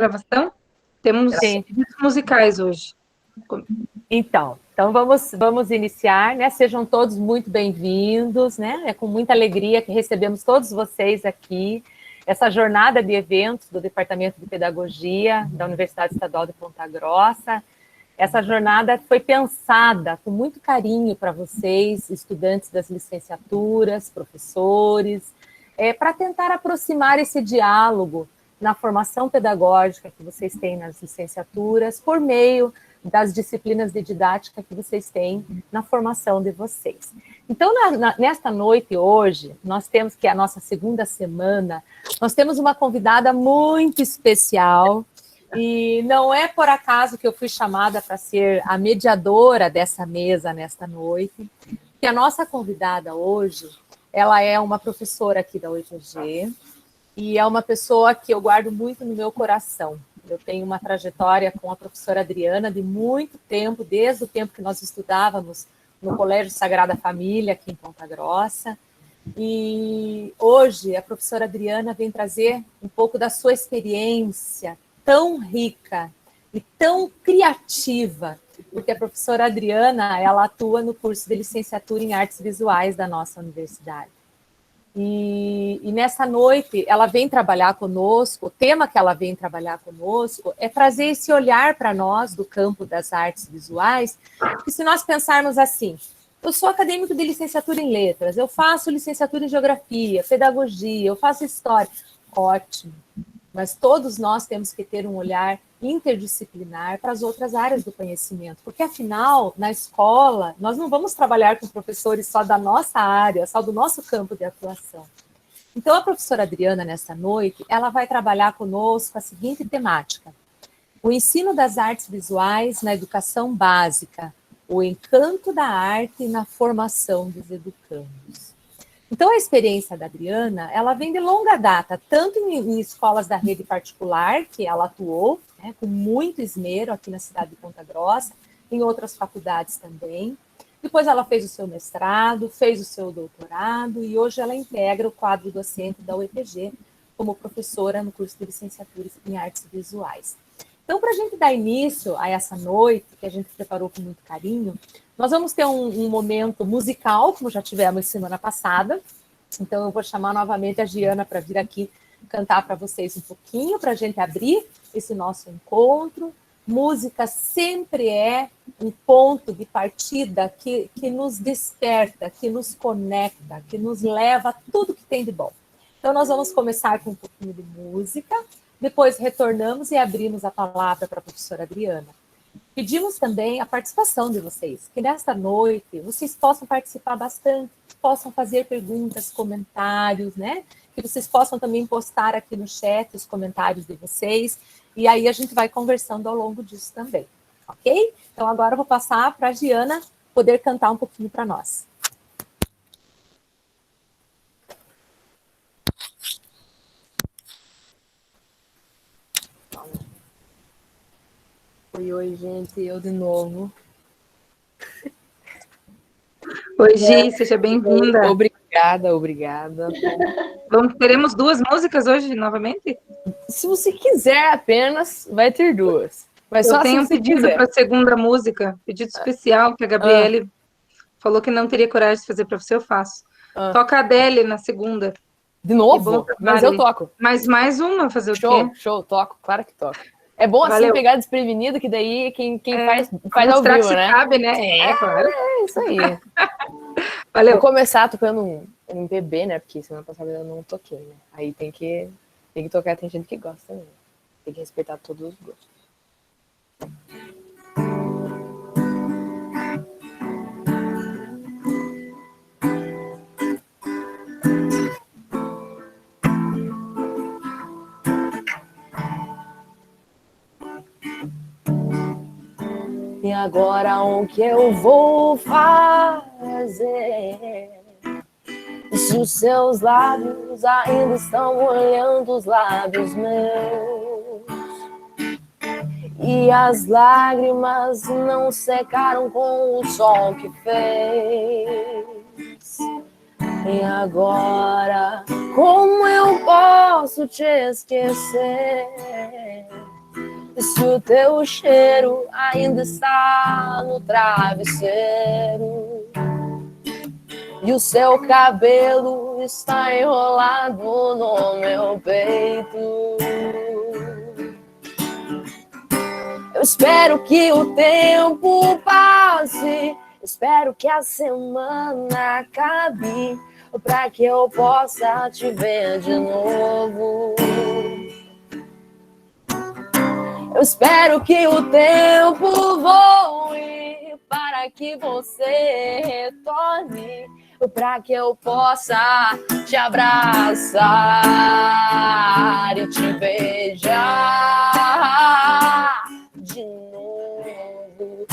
gravação? Temos vídeos musicais hoje. Então vamos iniciar, né? Sejam todos muito bem-vindos, né? É com muita alegria que recebemos todos vocês aqui, essa jornada de eventos do Departamento de Pedagogia da Universidade Estadual de Ponta Grossa. Essa jornada foi pensada com muito carinho para vocês, estudantes das licenciaturas, professores, para tentar aproximar esse diálogo na formação pedagógica que vocês têm nas licenciaturas, por meio das disciplinas de didática que vocês têm na formação de vocês. Então, nesta noite hoje, nós temos, que é a nossa segunda semana, nós temos uma convidada muito especial, e não é por acaso que eu fui chamada para ser a mediadora dessa mesa nesta noite, que a nossa convidada hoje, ela é uma professora aqui da UFG, e é uma pessoa que eu guardo muito no meu coração. Eu tenho uma trajetória com a professora Adriana de muito tempo, desde o tempo que nós estudávamos no Colégio Sagrada Família, aqui em Ponta Grossa. E hoje a professora Adriana vem trazer um pouco da sua experiência tão rica e tão criativa, porque a professora Adriana, ela atua no curso de licenciatura em artes visuais da nossa universidade. E nessa noite ela vem trabalhar conosco, o tema que ela vem trabalhar conosco é trazer esse olhar para nós do campo das artes visuais, que se nós pensarmos assim, eu sou acadêmico de licenciatura em letras, eu faço licenciatura em geografia, pedagogia, eu faço história, ótimo, mas todos nós temos que ter um olhar interdisciplinar para as outras áreas do conhecimento, porque afinal, na escola, nós não vamos trabalhar com professores só da nossa área, só do nosso campo de atuação. Então, a professora Adriana, nessa noite, ela vai trabalhar conosco a seguinte temática: o ensino das artes visuais na educação básica, o encanto da arte na formação dos educandos. Então, a experiência da Adriana, ela vem de longa data, tanto em escolas da rede particular, que ela atuou, né, com muito esmero aqui na cidade de Ponta Grossa, em outras faculdades também. Depois ela fez o seu mestrado, fez o seu doutorado, e hoje ela integra o quadro docente da UEPG como professora no curso de licenciatura em artes visuais. Então, para a gente dar início a essa noite, que a gente preparou com muito carinho, nós vamos ter um momento musical, como já tivemos semana passada. Então, eu vou chamar novamente a Giana para vir aqui cantar para vocês um pouquinho, para a gente abrir esse nosso encontro. Música sempre é um ponto de partida que nos desperta, que nos conecta, que nos leva a tudo que tem de bom. Então, nós vamos começar com um pouquinho de música, depois retornamos e abrimos a palavra para a professora Adriana. Pedimos também a participação de vocês, que nesta noite vocês possam participar bastante, possam fazer perguntas, comentários, né? Que vocês possam também postar aqui no chat os comentários de vocês, e aí a gente vai conversando ao longo disso também, ok? Então agora eu vou passar para a Giana poder cantar um pouquinho para nós. Oi, gente, eu de novo. Oi, Gi, seja bem-vinda. Obrigada. Teremos duas músicas hoje, novamente? Se você quiser apenas, vai ter duas. Mas eu só tenho um pedido para a segunda música, pedido especial, que a Gabriele falou que não teria coragem de fazer para você, eu faço. Toca a Adele na segunda. De novo? Mas eu toco. Mas mais uma, fazer o quê? Show, toco, claro que toco. É bom assim pegar desprevenido, que daí quem faz ao vivo, né? Cabe, né? Claro. É isso aí. Valeu. Vou começar tocando um MPB, né? Porque semana passada eu não toquei, né? Aí tem que tocar, tem gente que gosta também. Tem que respeitar todos os gostos. E agora o que eu vou fazer? Se os seus lábios ainda estão olhando os lábios meus, e as lágrimas não secaram com o sol que fez. E agora, como eu posso te esquecer? E se o teu cheiro ainda está no travesseiro e o seu cabelo está enrolado no meu peito, eu espero que o tempo passe, espero que a semana acabe, pra que eu possa te ver de novo. Eu espero que o tempo voe para que você retorne, para que eu possa te abraçar e te beijar de novo.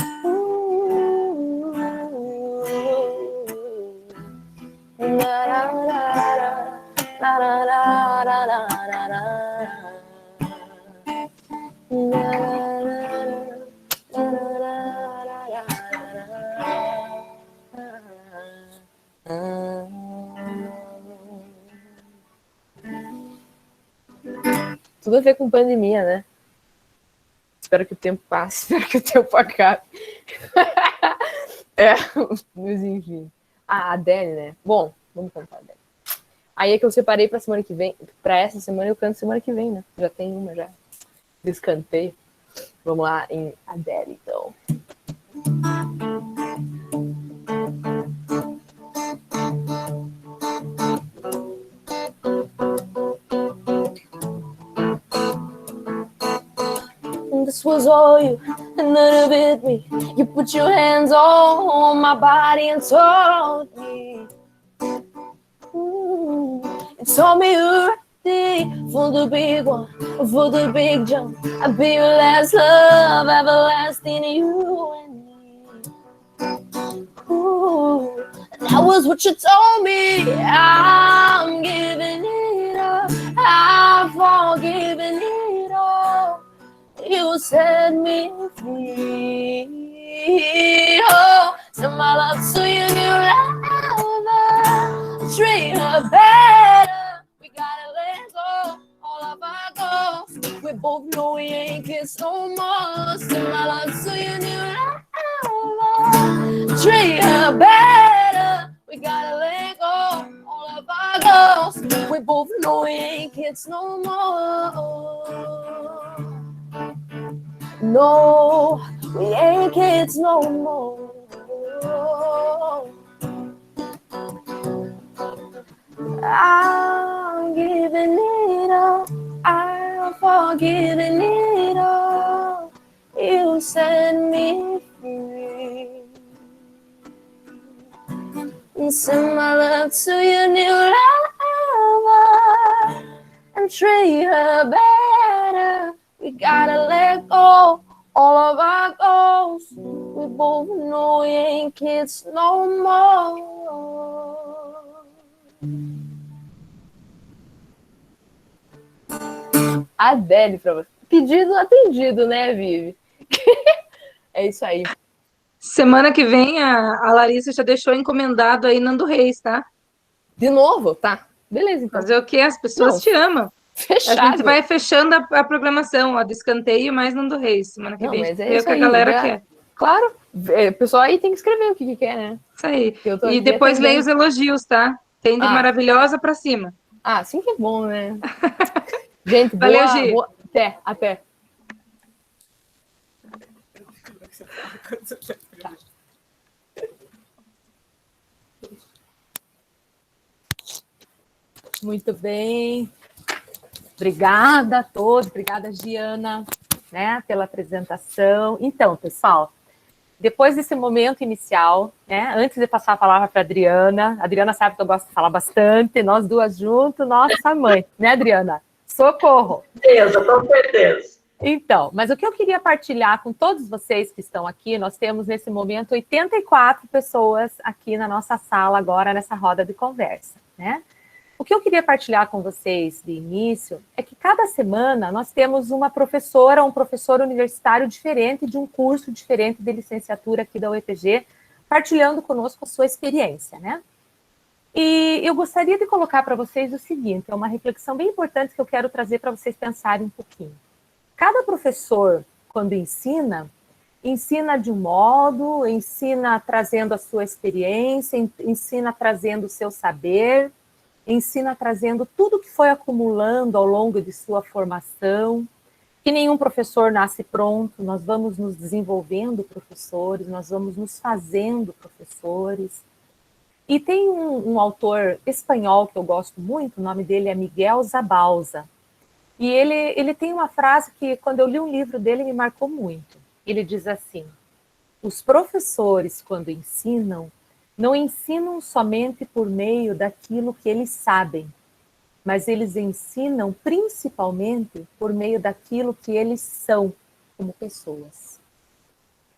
Tudo a ver com pandemia, né? Espero que o tempo passe, espero que o tempo acabe. Mas enfim. A Adele, né? Bom, vamos cantar a Adele. Aí é que eu separei pra semana que vem. Pra essa semana eu canto semana que vem, né? Já tem uma, já. Descantei. Vamos lá em Adele, então. This was all you, and none of it me. You put your hands on my body and told me. You told me you're ready for the big one, for the big jump. I'll be your last love, everlasting, you and me. Ooh, that was what you told me. I'm giving it up, I'm forgiving it all. You set me free. Oh, send my love to your new lover. Treat her better. We gotta let go all of our goals. We both know we ain't kids no more. Send my love to your new lover. Treat her better. We gotta let go all of our goals. We both know we ain't kids no more. No, we ain't kids no more. I'm giving it up, I'm forgiving it all. You set me free. And send my love to your new lover and treat her better. We gotta let go all of our goals. We both know we ain't kids no more. Adele pra você. Pedido atendido, né, Vivi? É isso aí. Semana que vem a Larissa já deixou encomendado aí Nando Reis, tá? De novo? Tá. Beleza, então. Fazer o quê? As pessoas te amam. Fechado. A gente vai fechando a programação, ó, descanteio mais Nando Reis. Semana que vem mas é vê isso o que a aí, galera quer. Claro. O pessoal aí tem que escrever o que quer, né? Isso aí. E depois leia os elogios, tá? Tem de maravilhosa pra cima. Ah, sim que é bom, né? Gente, valeu, boa, Gi. Boa. Até. Tá. Muito bem. Obrigada a todos, obrigada, Giana, né, pela apresentação. Então, pessoal, depois desse momento inicial, né, antes de passar a palavra para a Adriana sabe que eu gosto de falar bastante, nós duas juntos, nossa mãe, né, Adriana? Socorro! Certeza, com certeza. Então, mas o que eu queria partilhar com todos vocês que estão aqui, nós temos nesse momento 84 pessoas aqui na nossa sala agora, nessa roda de conversa, né? O que eu queria partilhar com vocês de início é que cada semana nós temos uma professora ou um professor universitário diferente de um curso diferente de licenciatura aqui da UEPG, partilhando conosco a sua experiência, né? E eu gostaria de colocar para vocês o seguinte, é uma reflexão bem importante que eu quero trazer para vocês pensarem um pouquinho. cada professor, quando ensina de um modo, ensina trazendo a sua experiência, ensina trazendo o seu saber, ensina trazendo tudo que foi acumulando ao longo de sua formação, que nenhum professor nasce pronto, nós vamos nos desenvolvendo professores, nós vamos nos fazendo professores. E tem um autor espanhol que eu gosto muito, o nome dele é Miguel Zabalza, e ele tem uma frase que, quando eu li um livro dele, me marcou muito. Ele diz assim: os professores, quando ensinam, não ensinam somente por meio daquilo que eles sabem, mas eles ensinam principalmente por meio daquilo que eles são como pessoas.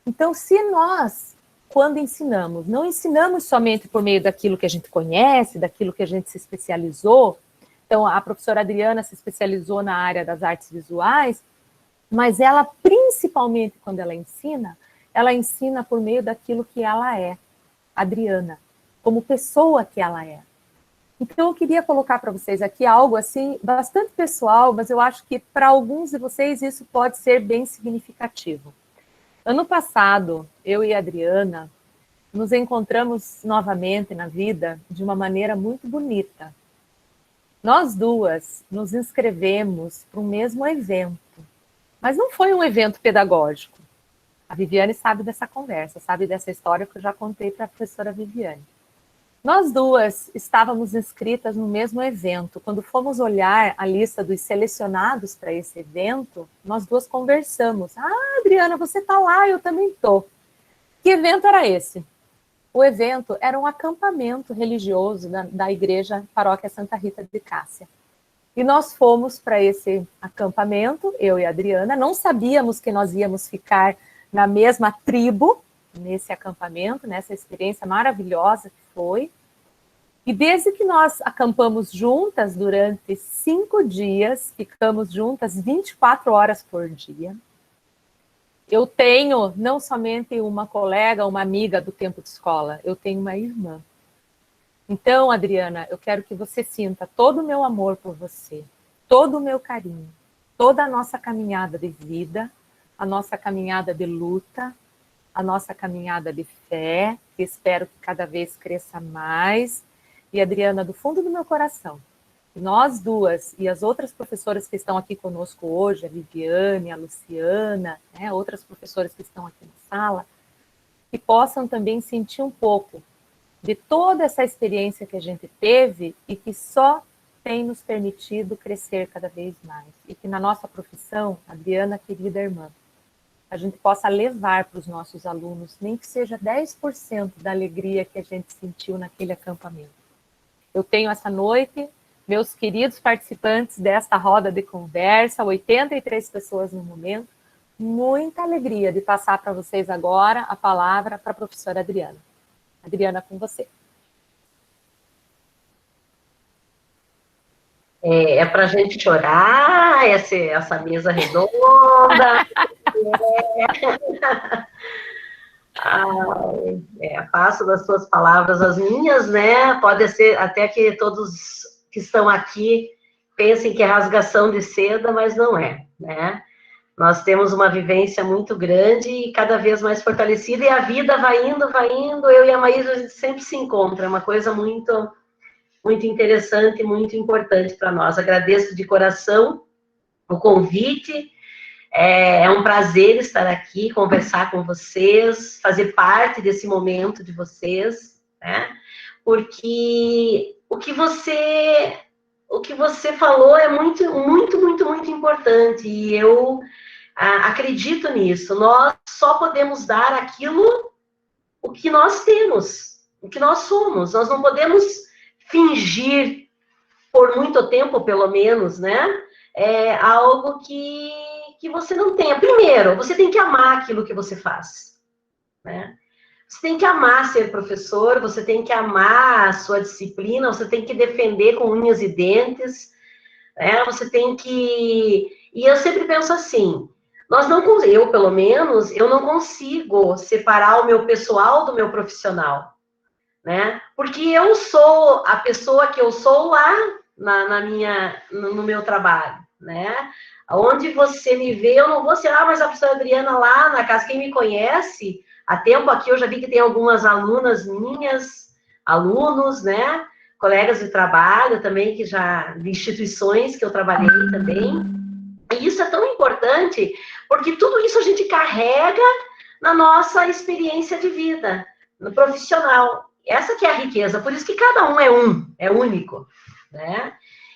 Então, se nós, quando ensinamos, não ensinamos somente por meio daquilo que a gente conhece, daquilo que a gente se especializou, então a professora Adriana se especializou na área das artes visuais, mas ela, principalmente quando ela ensina por meio daquilo que ela é, Adriana, como pessoa que ela é. Então, eu queria colocar para vocês aqui algo assim, bastante pessoal, mas eu acho que para alguns de vocês isso pode ser bem significativo. Ano passado, eu e a Adriana nos encontramos novamente na vida de uma maneira muito bonita. Nós duas nos inscrevemos para o mesmo evento, mas não foi um evento pedagógico. A Viviane sabe dessa conversa, sabe dessa história que eu já contei para a professora Viviane. Nós duas estávamos inscritas no mesmo evento. Quando fomos olhar a lista dos selecionados para esse evento, nós duas conversamos. Ah, Adriana, você está lá, eu também estou. Que evento era esse? O evento era um acampamento religioso da igreja Paróquia Santa Rita de Cássia. E nós fomos para esse acampamento, eu e a Adriana, não sabíamos que nós íamos ficar na mesma tribo, nesse acampamento, nessa experiência maravilhosa que foi. E desde que nós acampamos juntas durante 5 dias, ficamos juntas 24 horas por dia, eu tenho não somente uma colega, uma amiga do tempo de escola, eu tenho uma irmã. Então, Adriana, eu quero que você sinta todo o meu amor por você, todo o meu carinho, toda a nossa caminhada de vida, a nossa caminhada de luta, a nossa caminhada de fé, que espero que cada vez cresça mais. E, Adriana, do fundo do meu coração, nós duas e as outras professoras que estão aqui conosco hoje, a Viviane, a Luciana, né, outras professoras que estão aqui na sala, que possam também sentir um pouco de toda essa experiência que a gente teve e que só tem nos permitido crescer cada vez mais. E que na nossa profissão, Adriana, querida irmã, a gente possa levar para os nossos alunos, nem que seja 10% da alegria que a gente sentiu naquele acampamento. Eu tenho essa noite, meus queridos participantes desta roda de conversa, 83 pessoas no momento, muita alegria de passar para vocês agora a palavra para a professora Adriana. Adriana, com você. É para a gente chorar, essa mesa redonda. Faço das suas palavras as minhas, né? Pode ser até que todos que estão aqui pensem que é rasgação de seda, mas não é, né? Nós temos uma vivência muito grande e cada vez mais fortalecida, e a vida vai indo, eu e a Maísa, a gente sempre se encontra, é uma coisa muito, muito interessante e muito importante para nós. Agradeço de coração o convite, é um prazer estar aqui, conversar com vocês, fazer parte desse momento de vocês, né? Porque o que você falou é muito, muito, muito, muito importante, e eu acredito nisso. Nós só podemos dar aquilo, o que nós temos, o que nós somos. Nós não podemos fingir, por muito tempo, pelo menos, né? Algo que você não tenha. Primeiro, você tem que amar aquilo que você faz, né? Você tem que amar ser professor, você tem que amar a sua disciplina, você tem que defender com unhas e dentes, né? Você tem que... E eu sempre penso assim, eu, pelo menos, eu não consigo separar o meu pessoal do meu profissional, né? Porque eu sou a pessoa que eu sou lá no meu trabalho, né? Onde você me vê, eu não vou ser, mas a professora Adriana lá na casa, quem me conhece, há tempo aqui eu já vi que tem algumas alunas minhas, alunos, né, colegas de trabalho também, que já, de instituições que eu trabalhei também, e isso é tão importante, porque tudo isso a gente carrega na nossa experiência de vida, no profissional, essa que é a riqueza, por isso que cada um é único, né?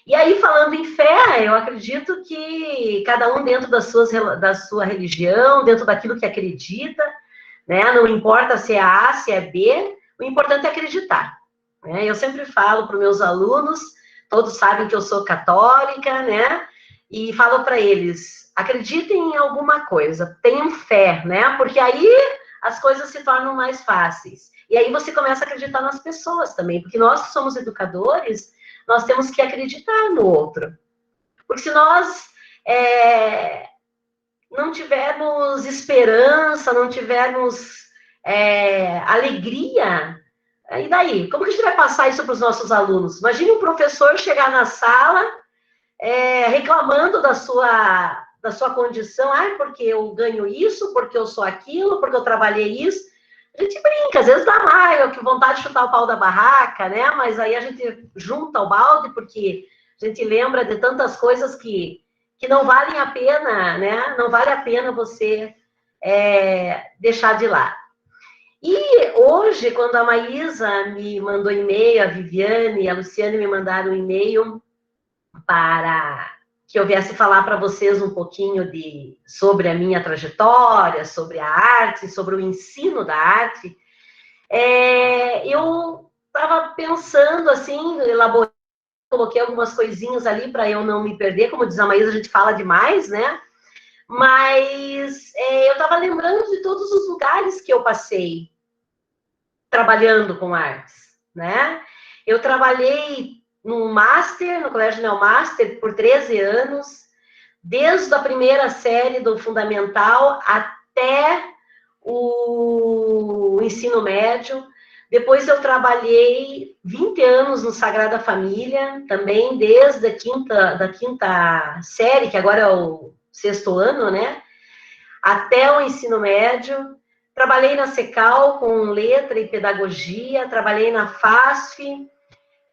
E aí, falando em fé, eu acredito que cada um dentro da sua religião, dentro daquilo que acredita, né? Não importa se é A, se é B, o importante é acreditar. Né? Eu sempre falo para os meus alunos, todos sabem que eu sou católica, né? E falo para eles, acreditem em alguma coisa, tenham fé, né? Porque aí as coisas se tornam mais fáceis. E aí você começa a acreditar nas pessoas também, porque nós que somos educadores, nós temos que acreditar no outro. Porque se nós não tivermos esperança, não tivermos alegria, e daí? Como que a gente vai passar isso para os nossos alunos? Imagine um professor chegar na sala reclamando da sua condição, porque eu ganho isso, porque eu sou aquilo, porque eu trabalhei isso. A gente brinca, às vezes dá raiva, que vontade de chutar o pau da barraca, né? Mas aí a gente junta o balde, porque a gente lembra de tantas coisas que não valem a pena, né? Não vale a pena você deixar de lado. E hoje, quando a Maísa me mandou e-mail, a Viviane e a Luciane me mandaram um e-mail para que eu viesse falar para vocês um pouquinho sobre a minha trajetória, sobre a arte, sobre o ensino da arte, eu estava pensando, assim, elaborei, coloquei algumas coisinhas ali para eu não me perder, como diz a Maísa, a gente fala demais, né? Mas eu estava lembrando de todos os lugares que eu passei trabalhando com artes, né? Eu trabalhei no Master, no Colégio Neomaster, por 13 anos, desde a primeira série do Fundamental até o ensino médio. Depois eu trabalhei 20 anos no Sagrada Família, também desde a quinta série, que agora é o 6º ano, né? Até o ensino médio. Trabalhei na Secal com letra e pedagogia, trabalhei na FASF,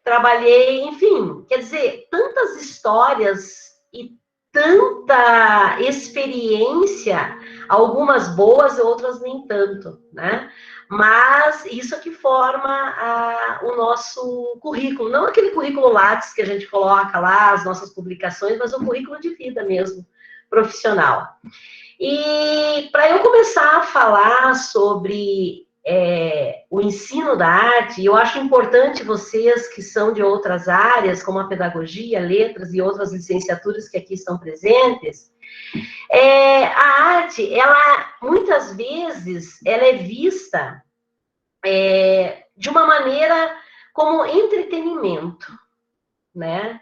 trabalhei, enfim, quer dizer, tantas histórias e tanta experiência, algumas boas, outras nem tanto, né? Mas isso que forma o nosso currículo, não aquele currículo Lattes que a gente coloca lá, as nossas publicações, mas o currículo de vida mesmo, profissional. E para eu começar a falar sobre o ensino da arte, eu acho importante vocês que são de outras áreas, como a pedagogia, letras e outras licenciaturas que aqui estão presentes, a arte, ela, muitas vezes, ela é vista de uma maneira como entretenimento, né?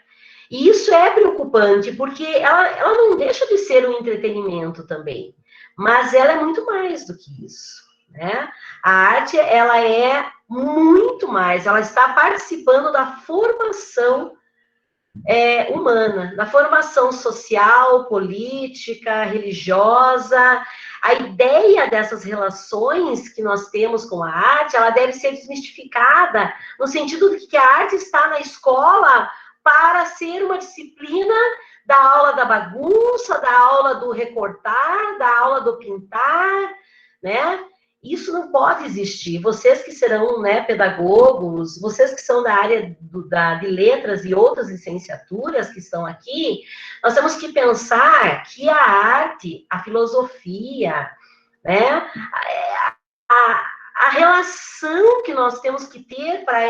E isso é preocupante, porque ela não deixa de ser um entretenimento também, mas ela é muito mais do que isso, né? A arte, ela é muito mais, ela está participando da formação humana, da formação social, política, religiosa. A ideia dessas relações que nós temos com a arte, ela deve ser desmistificada, no sentido de que a arte está na escola para ser uma disciplina da aula da bagunça, da aula do recortar, da aula do pintar, né? Isso não pode existir. Vocês que serão, né, pedagogos, vocês que são da área de letras e outras licenciaturas que estão aqui, nós temos que pensar que a arte, a filosofia, né, a relação que nós temos que ter para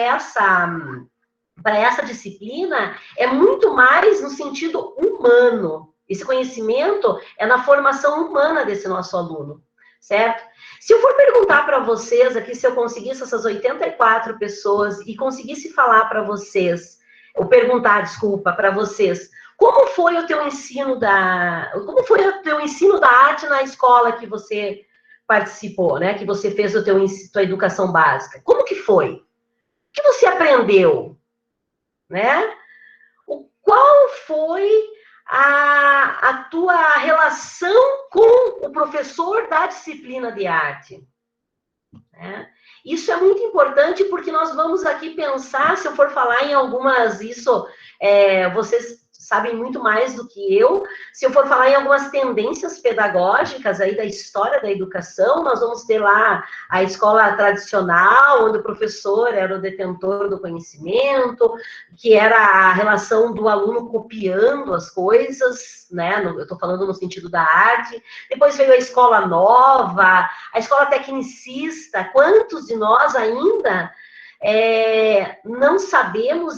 essa disciplina é muito mais no sentido humano. Esse conhecimento é na formação humana desse nosso aluno, certo? Se eu for perguntar para vocês aqui, se eu conseguisse essas 84 pessoas e conseguisse falar para vocês, ou perguntar, desculpa, para vocês, como foi o teu ensino da arte na escola que você participou, né? Que você fez tua educação básica? Como que foi? O que você aprendeu? Né? Qual foi a tua relação com o professor da disciplina de arte. Né? Isso é muito importante porque nós vamos aqui pensar, se eu for falar em algumas, vocês sabem muito mais do que eu, se eu for falar em algumas tendências pedagógicas aí da história da educação, nós vamos ter lá a escola tradicional, onde o professor era o detentor do conhecimento, que era a relação do aluno copiando as coisas, né? Eu estou falando no sentido da arte. Depois veio a escola nova, a escola tecnicista. Quantos de nós ainda não sabemos,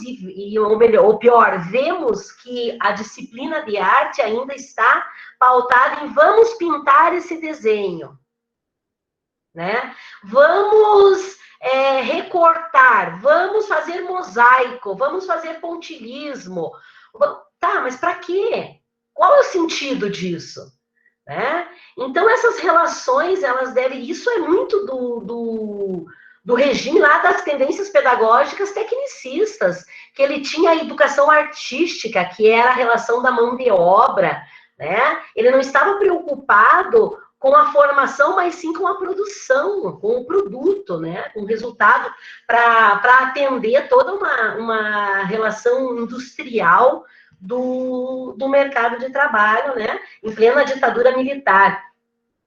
ou pior, vemos que a disciplina de arte ainda está pautada em vamos pintar esse desenho, né? Vamos recortar, vamos fazer mosaico, vamos fazer pontilhismo. Tá, mas para quê? Qual é o sentido disso? Né? Então, essas relações, elas devem... Isso é muito do regime lá das tendências pedagógicas tecnicistas, que ele tinha a educação artística, que era a relação da mão de obra, né? Ele não estava preocupado com a formação, mas sim com a produção, com o produto, né? Com o resultado, para atender toda uma relação industrial do mercado de trabalho, né? Em plena ditadura militar,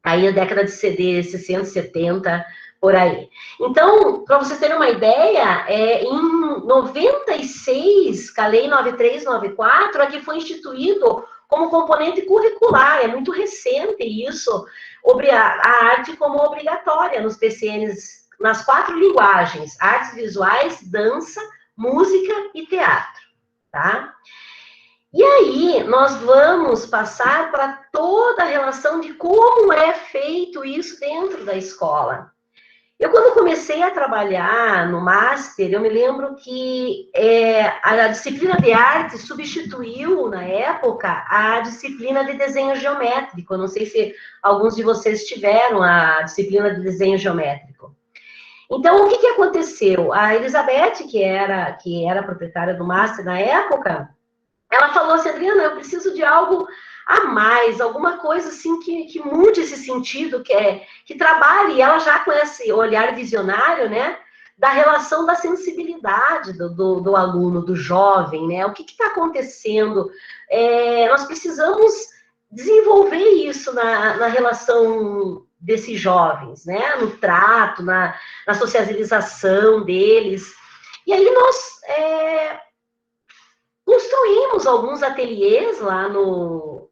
aí a década de 60, 70, por aí. Então, para vocês terem uma ideia, em 96, a Lei 9394, aqui foi instituído como componente curricular, é muito recente isso, a arte como obrigatória nos PCNs, nas 4 linguagens, artes visuais, dança, música e teatro, tá? E aí, nós vamos passar para toda a relação de como é feito isso dentro da escola. Eu, quando comecei a trabalhar no Master, eu me lembro que a disciplina de arte substituiu, na época, a disciplina de desenho geométrico. Eu não sei se alguns de vocês tiveram a disciplina de desenho geométrico. Então, o que aconteceu? A Elizabeth, que era proprietária do Master na época, ela falou assim, Adriana, eu preciso de algo a mais, alguma coisa assim que mude esse sentido, que trabalhe, e ela já com esse olhar visionário, né, da relação da sensibilidade do aluno, do jovem, né, o que está acontecendo? Nós precisamos desenvolver isso na relação desses jovens, né, no trato, na socialização deles, e aí nós construímos alguns ateliês lá no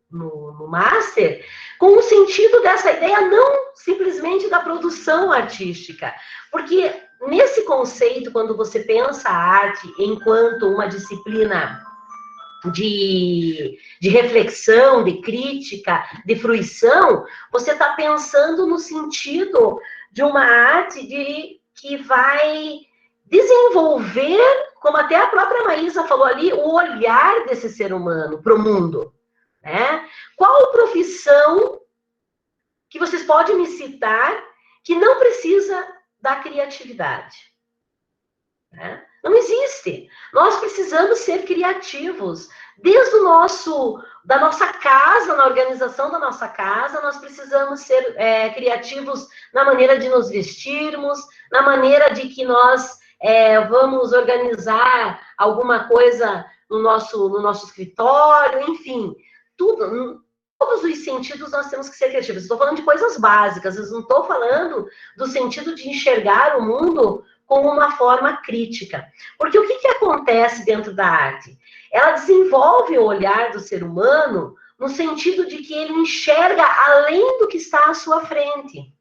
Master, com o sentido dessa ideia não simplesmente da produção artística, porque nesse conceito, quando você pensa a arte enquanto uma disciplina de reflexão, de crítica, de fruição, você está pensando no sentido de uma arte que vai desenvolver, como até a própria Maísa falou ali, o olhar desse ser humano para o mundo. Né? Qual profissão que vocês podem me citar que não precisa da criatividade? Né? Não existe. Nós precisamos ser criativos. Desde da nossa casa, na organização da nossa casa, nós precisamos ser criativos na maneira de nos vestirmos, na maneira de que nós vamos organizar alguma coisa no nosso escritório, enfim. Todos os sentidos nós temos que ser criativos. Estou falando de coisas básicas, eu não estou falando do sentido de enxergar o mundo com uma forma crítica. Porque o que acontece dentro da arte? Ela desenvolve o olhar do ser humano no sentido de que ele enxerga além do que está à sua frente.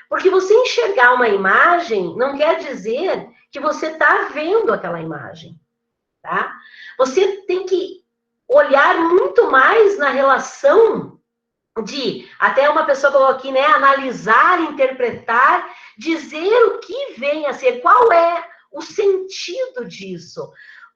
Porque você enxergar uma imagem não quer dizer que você está vendo aquela imagem. Tá? Você tem que olhar muito mais na relação até uma pessoa falou aqui, né, analisar, interpretar, dizer o que vem a ser, qual é o sentido disso.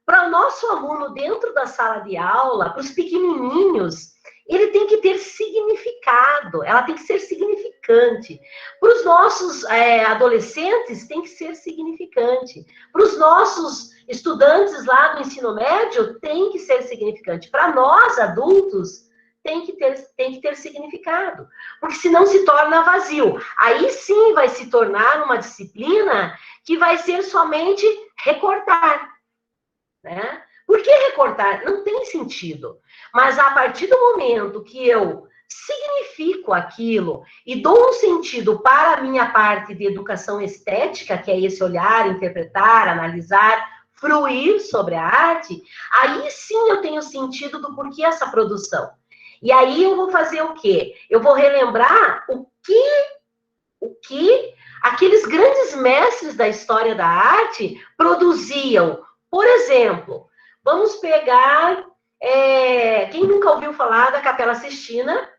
Para o nosso aluno dentro da sala de aula, para os pequenininhos, ele tem que ter significado, ela tem que ser significante significante. Para os nossos adolescentes, tem que ser significante. Para os nossos estudantes lá do ensino médio, tem que ser significante. Para nós, adultos, tem que ter significado. Porque senão se torna vazio. Aí sim vai se tornar uma disciplina que vai ser somente recortar, né? Por que recortar? Não tem sentido. Mas a partir do momento que eu significo aquilo e dou um sentido para a minha parte de educação estética, que é esse olhar, interpretar, analisar, fruir sobre a arte, aí sim eu tenho sentido do porquê essa produção. E aí eu vou fazer o quê? Eu vou relembrar o que aqueles grandes mestres da história da arte produziam. Por exemplo, vamos pegar, quem nunca ouviu falar da Capela Sistina,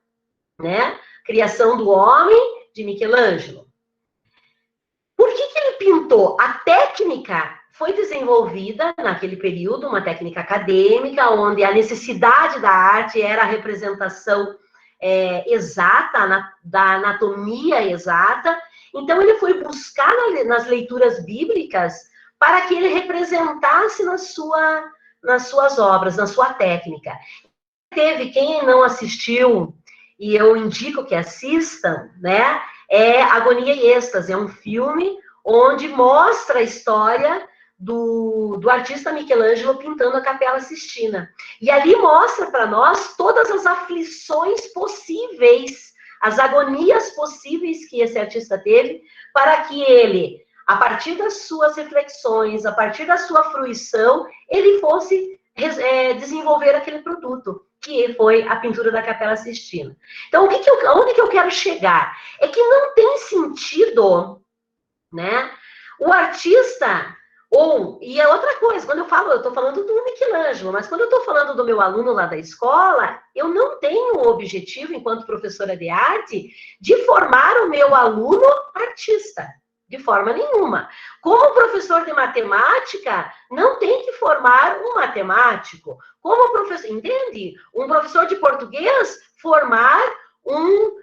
né? Criação do Homem, de Michelangelo. Por que ele pintou? A técnica foi desenvolvida naquele período, uma técnica acadêmica, onde a necessidade da arte era a representação exata, da anatomia exata. Então, ele foi buscar nas leituras bíblicas para que ele representasse nas suas obras, na sua técnica. Teve, quem não assistiu, e eu indico que assistam, né? É Agonia e Êxtase, é um filme onde mostra a história do artista Michelangelo pintando a Capela Sistina. E ali mostra para nós todas as aflições possíveis, as agonias possíveis que esse artista teve para que ele, a partir das suas reflexões, a partir da sua fruição, ele fosse desenvolver aquele produto, que foi a pintura da Capela Sistina. Então, onde que eu quero chegar? É que não tem sentido, né? O artista, e é outra coisa, quando eu estou falando do Michelangelo, mas quando eu estou falando do meu aluno lá da escola, eu não tenho o objetivo, enquanto professora de arte, de formar o meu aluno artista. De forma nenhuma. Como professor de matemática, não tem que formar um matemático. Como professor, entende? Um professor de português, formar um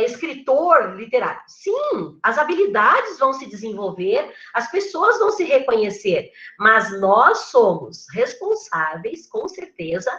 escritor literário. Sim, as habilidades vão se desenvolver, as pessoas vão se reconhecer, mas nós somos responsáveis, com certeza,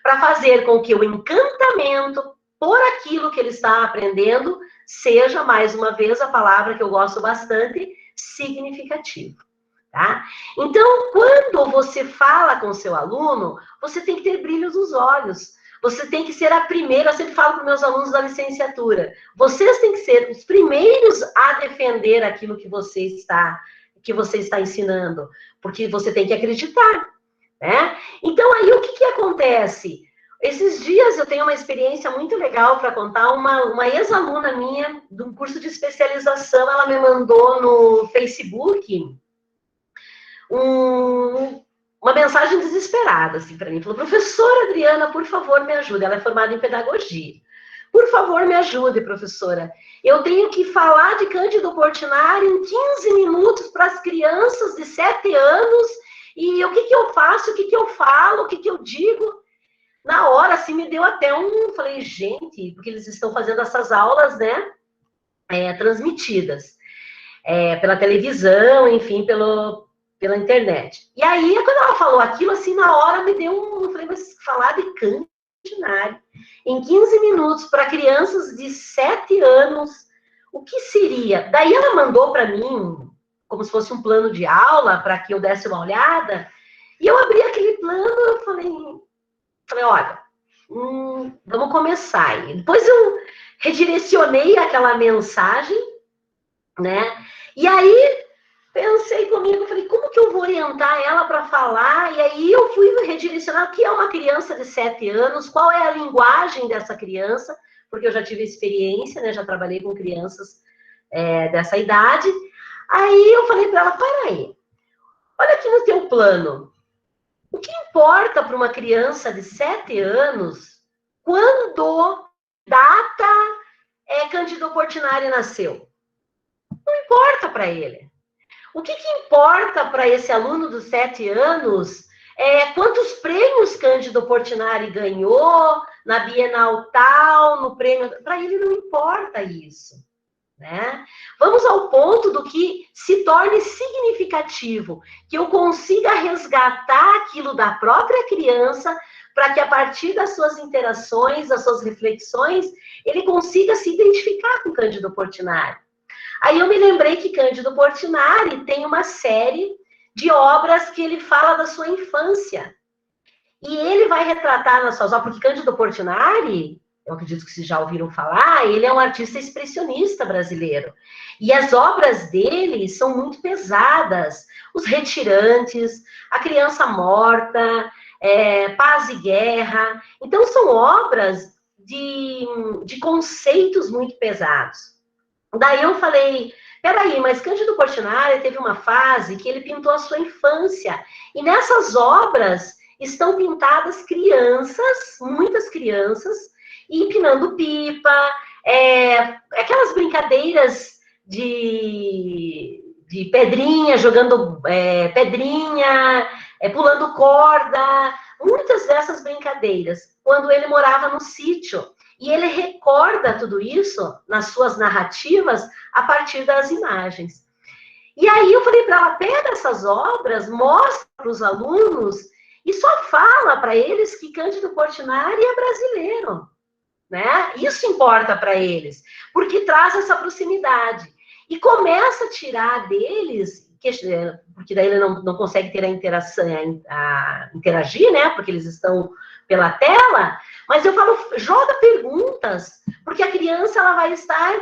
para fazer com que o encantamento por aquilo que ele está aprendendo seja, mais uma vez, a palavra que eu gosto bastante, significativo, tá? Então, quando você fala com o seu aluno, você tem que ter brilho nos olhos, você tem que ser a primeira, eu sempre falo para meus alunos da licenciatura, vocês têm que ser os primeiros a defender aquilo que você está ensinando, porque você tem que acreditar, né? Então, aí, o que acontece? Esses dias eu tenho uma experiência muito legal para contar. Uma ex-aluna minha, de um curso de especialização, ela me mandou no Facebook uma mensagem desesperada, assim, para mim. Falou, professora Adriana, por favor, me ajude. Ela é formada em pedagogia. Por favor, me ajude, professora. Eu tenho que falar de Cândido Portinari em 15 minutos para as crianças de 7 anos. E o que eu faço, o que eu falo, o que eu digo? Na hora, assim, me deu até falei, gente, porque eles estão fazendo essas aulas, né, transmitidas, pela televisão, enfim, pela internet. E aí, quando ela falou aquilo, assim, na hora me deu falei, mas falar de Cândido Portinari em 15 minutos para crianças de 7 anos, o que seria? Daí ela mandou para mim, como se fosse um plano de aula, para que eu desse uma olhada, e eu abri aquele plano, eu falei, olha, vamos começar. E depois eu redirecionei aquela mensagem, né? E aí pensei comigo, falei, como que eu vou orientar ela para falar? E aí eu fui redirecionar o que é uma criança de 7 anos, qual é a linguagem dessa criança, porque eu já tive experiência, né? Já trabalhei com crianças dessa idade. Aí eu falei para ela, para aí, olha aqui no teu plano. O que importa para uma criança de 7 anos quando data Cândido Portinari nasceu? Não importa para ele. O que importa para esse aluno dos 7 anos quantos prêmios Cândido Portinari ganhou na Bienal tal, no prêmio... Para ele não importa isso. né? Vamos ao ponto do que se torne significativo, que eu consiga resgatar aquilo da própria criança, para que a partir das suas interações, das suas reflexões, ele consiga se identificar com Cândido Portinari. Aí eu me lembrei que Cândido Portinari tem uma série de obras que ele fala da sua infância. E ele vai retratar nas suas obras, porque Cândido Portinari, eu acredito que vocês já ouviram falar, ele é um artista expressionista brasileiro. E as obras dele são muito pesadas. Os Retirantes, A Criança Morta, Paz e Guerra. Então, são obras de conceitos muito pesados. Daí eu falei, peraí, mas Cândido Portinari teve uma fase que ele pintou a sua infância. E nessas obras estão pintadas crianças, muitas crianças, empinando pipa, aquelas brincadeiras de pedrinha, jogando pedrinha, pulando corda, muitas dessas brincadeiras, quando ele morava no sítio. E ele recorda tudo isso nas suas narrativas a partir das imagens. E aí eu falei para ela, pega essas obras, mostra para os alunos e só fala para eles que Cândido Portinari é brasileiro. Né? Isso importa para eles, porque traz essa proximidade. E começa a tirar deles, porque daí ele não consegue ter a interação, interagir, né? Porque eles estão pela tela, mas eu falo, joga perguntas, porque a criança ela vai estar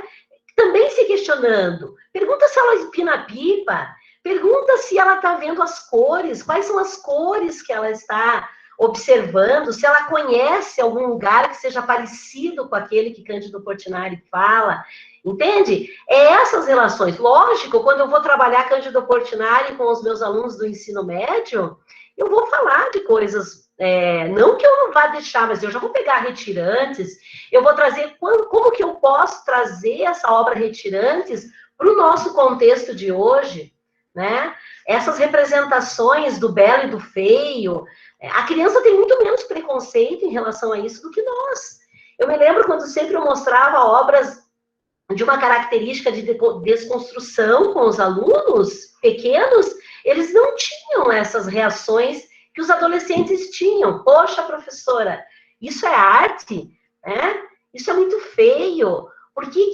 também se questionando. Pergunta se ela empina pipa, pergunta se ela está vendo as cores, quais são as cores que ela está observando, se ela conhece algum lugar que seja parecido com aquele que Cândido Portinari fala, entende? Essas relações. Lógico, quando eu vou trabalhar Cândido Portinari com os meus alunos do ensino médio, eu vou falar de coisas, não que eu não vá deixar, mas eu já vou pegar Retirantes, eu vou trazer, como que eu posso trazer essa obra Retirantes para o nosso contexto de hoje, né? Essas representações do belo e do feio, a criança tem muito menos preconceito em relação a isso do que nós. Eu me lembro quando sempre eu mostrava obras de uma característica de desconstrução com os alunos pequenos, eles não tinham essas reações que os adolescentes tinham. Poxa, professora, isso é arte? Isso é muito feio. Por que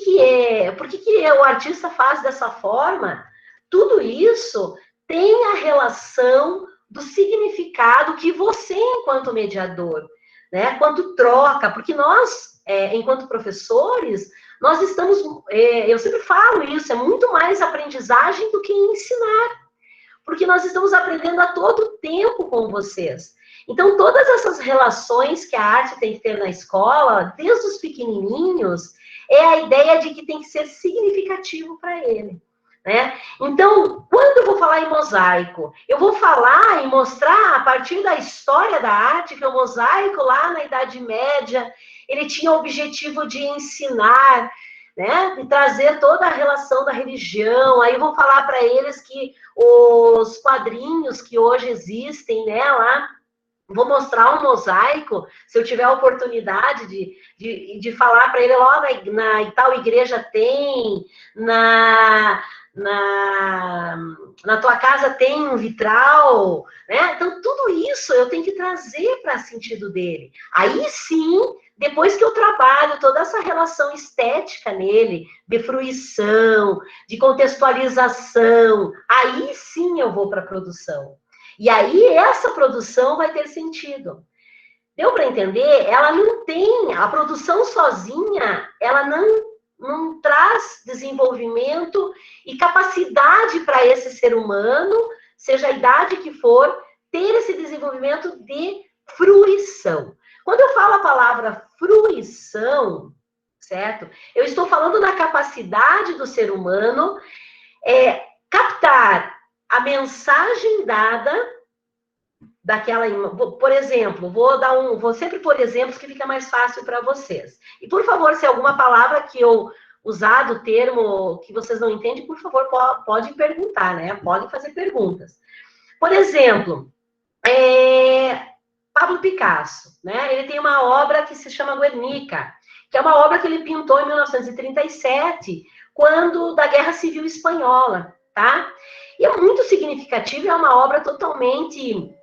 o artista faz dessa forma? Tudo isso tem a relação do significado que você, enquanto mediador, né, quanto troca, porque nós, enquanto professores, nós estamos, eu sempre falo isso, é muito mais aprendizagem do que ensinar, porque nós estamos aprendendo a todo tempo com vocês. Então, todas essas relações que a arte tem que ter na escola, desde os pequenininhos, é a ideia de que tem que ser significativo para ele. Né? Então, quando eu vou falar em mosaico, eu vou falar e mostrar a partir da história da arte que o mosaico lá na Idade Média, ele tinha o objetivo de ensinar, né? De trazer toda a relação da religião. Aí eu vou falar para eles que os quadrinhos que hoje existem, né, lá, vou mostrar um mosaico, se eu tiver a oportunidade de falar para ele, ó, na tal igreja tem, na tua casa tem um vitral, né? Então, tudo isso eu tenho que trazer para sentido dele. Aí sim, depois que eu trabalho toda essa relação estética nele, de fruição, de contextualização, aí sim eu vou para a produção. E aí essa produção vai ter sentido. Deu para entender? Ela não tem, a produção sozinha, ela não traz desenvolvimento e capacidade para esse ser humano, seja a idade que for, ter esse desenvolvimento de fruição. Quando eu falo a palavra fruição, certo? Eu estou falando da capacidade do ser humano captar a mensagem dada daquela, por exemplo, vou sempre pôr exemplos que fica mais fácil para vocês. E, por favor, se alguma palavra que eu usar do termo que vocês não entendem, por favor, pode perguntar, né? Pode fazer perguntas. Por exemplo, Pablo Picasso, né? Ele tem uma obra que se chama Guernica. que é uma obra que ele pintou em 1937, quando da Guerra Civil Espanhola, tá? E é muito significativo, é uma obra totalmente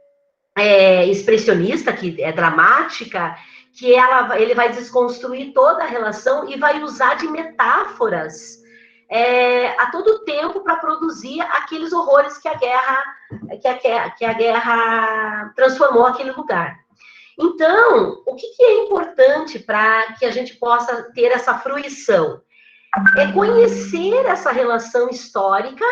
expressionista, que é dramática, que ele vai desconstruir toda a relação e vai usar de metáforas a todo tempo para produzir aqueles horrores que a guerra transformou aquele lugar. Então, o que é importante para que a gente possa ter essa fruição? É conhecer essa relação histórica,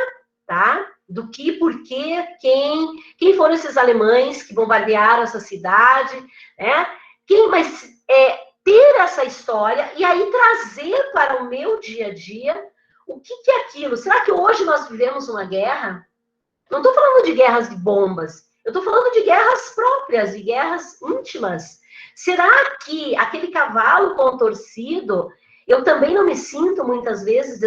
tá? Do que, porquê, quem foram esses alemães que bombardearam essa cidade, né? Mas ter essa história e aí trazer para o meu dia a dia o que é aquilo. Será que hoje nós vivemos uma guerra? Não estou falando de guerras de bombas, eu estou falando de guerras próprias, de guerras íntimas. Será que aquele cavalo contorcido, eu também não me sinto muitas vezes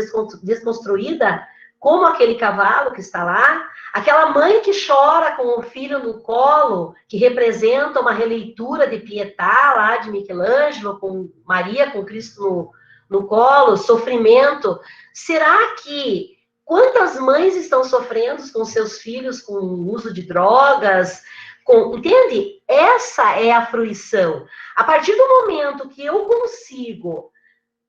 desconstruída como aquele cavalo que está lá? Aquela mãe que chora com o filho no colo, que representa uma releitura de Pietà, lá de Michelangelo, com Maria, com Cristo no colo, sofrimento. Será que quantas mães estão sofrendo com seus filhos com o uso de drogas? Entende? Essa é a fruição. A partir do momento que eu consigo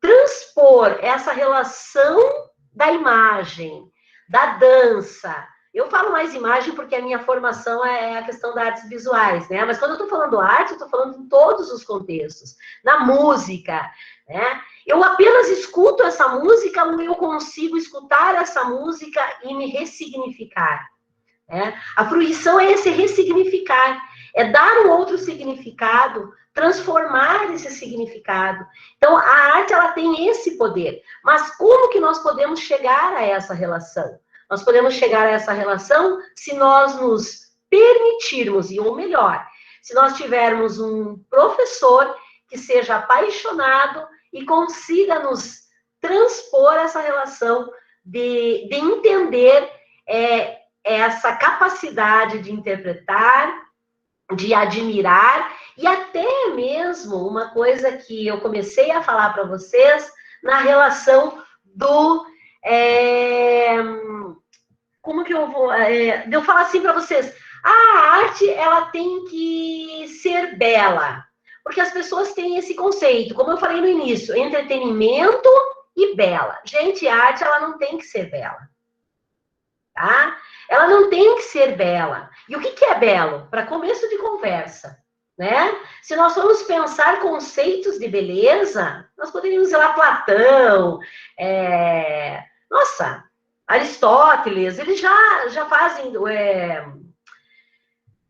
transpor essa relação da imagem, da dança. Eu falo mais imagem porque a minha formação é a questão das artes visuais, né? Mas quando eu estou falando arte, eu estou falando em todos os contextos. Na música, né? Eu apenas escuto essa música ou eu consigo escutar essa música e me ressignificar. Né? A fruição é esse ressignificar, é dar um outro significado, transformar esse significado. Então, a arte, ela tem esse poder. Mas como que nós podemos chegar a essa relação? Nós podemos chegar a essa relação se nós nos permitirmos, ou melhor, se nós tivermos um professor que seja apaixonado e consiga nos transpor essa relação de entender essa capacidade de interpretar, de admirar, e até mesmo uma coisa que eu comecei a falar para vocês na relação do... como que eu vou... eu falar assim para vocês, a arte, ela tem que ser bela, porque as pessoas têm esse conceito, como eu falei no início, entretenimento e bela. Gente, a arte, ela não tem que ser bela, tá? Ela não tem que ser bela. E o que é belo? Para começo de conversa, né? Se nós formos pensar conceitos de beleza, nós poderíamos ir lá Platão, nossa, Aristóteles, eles já fazem...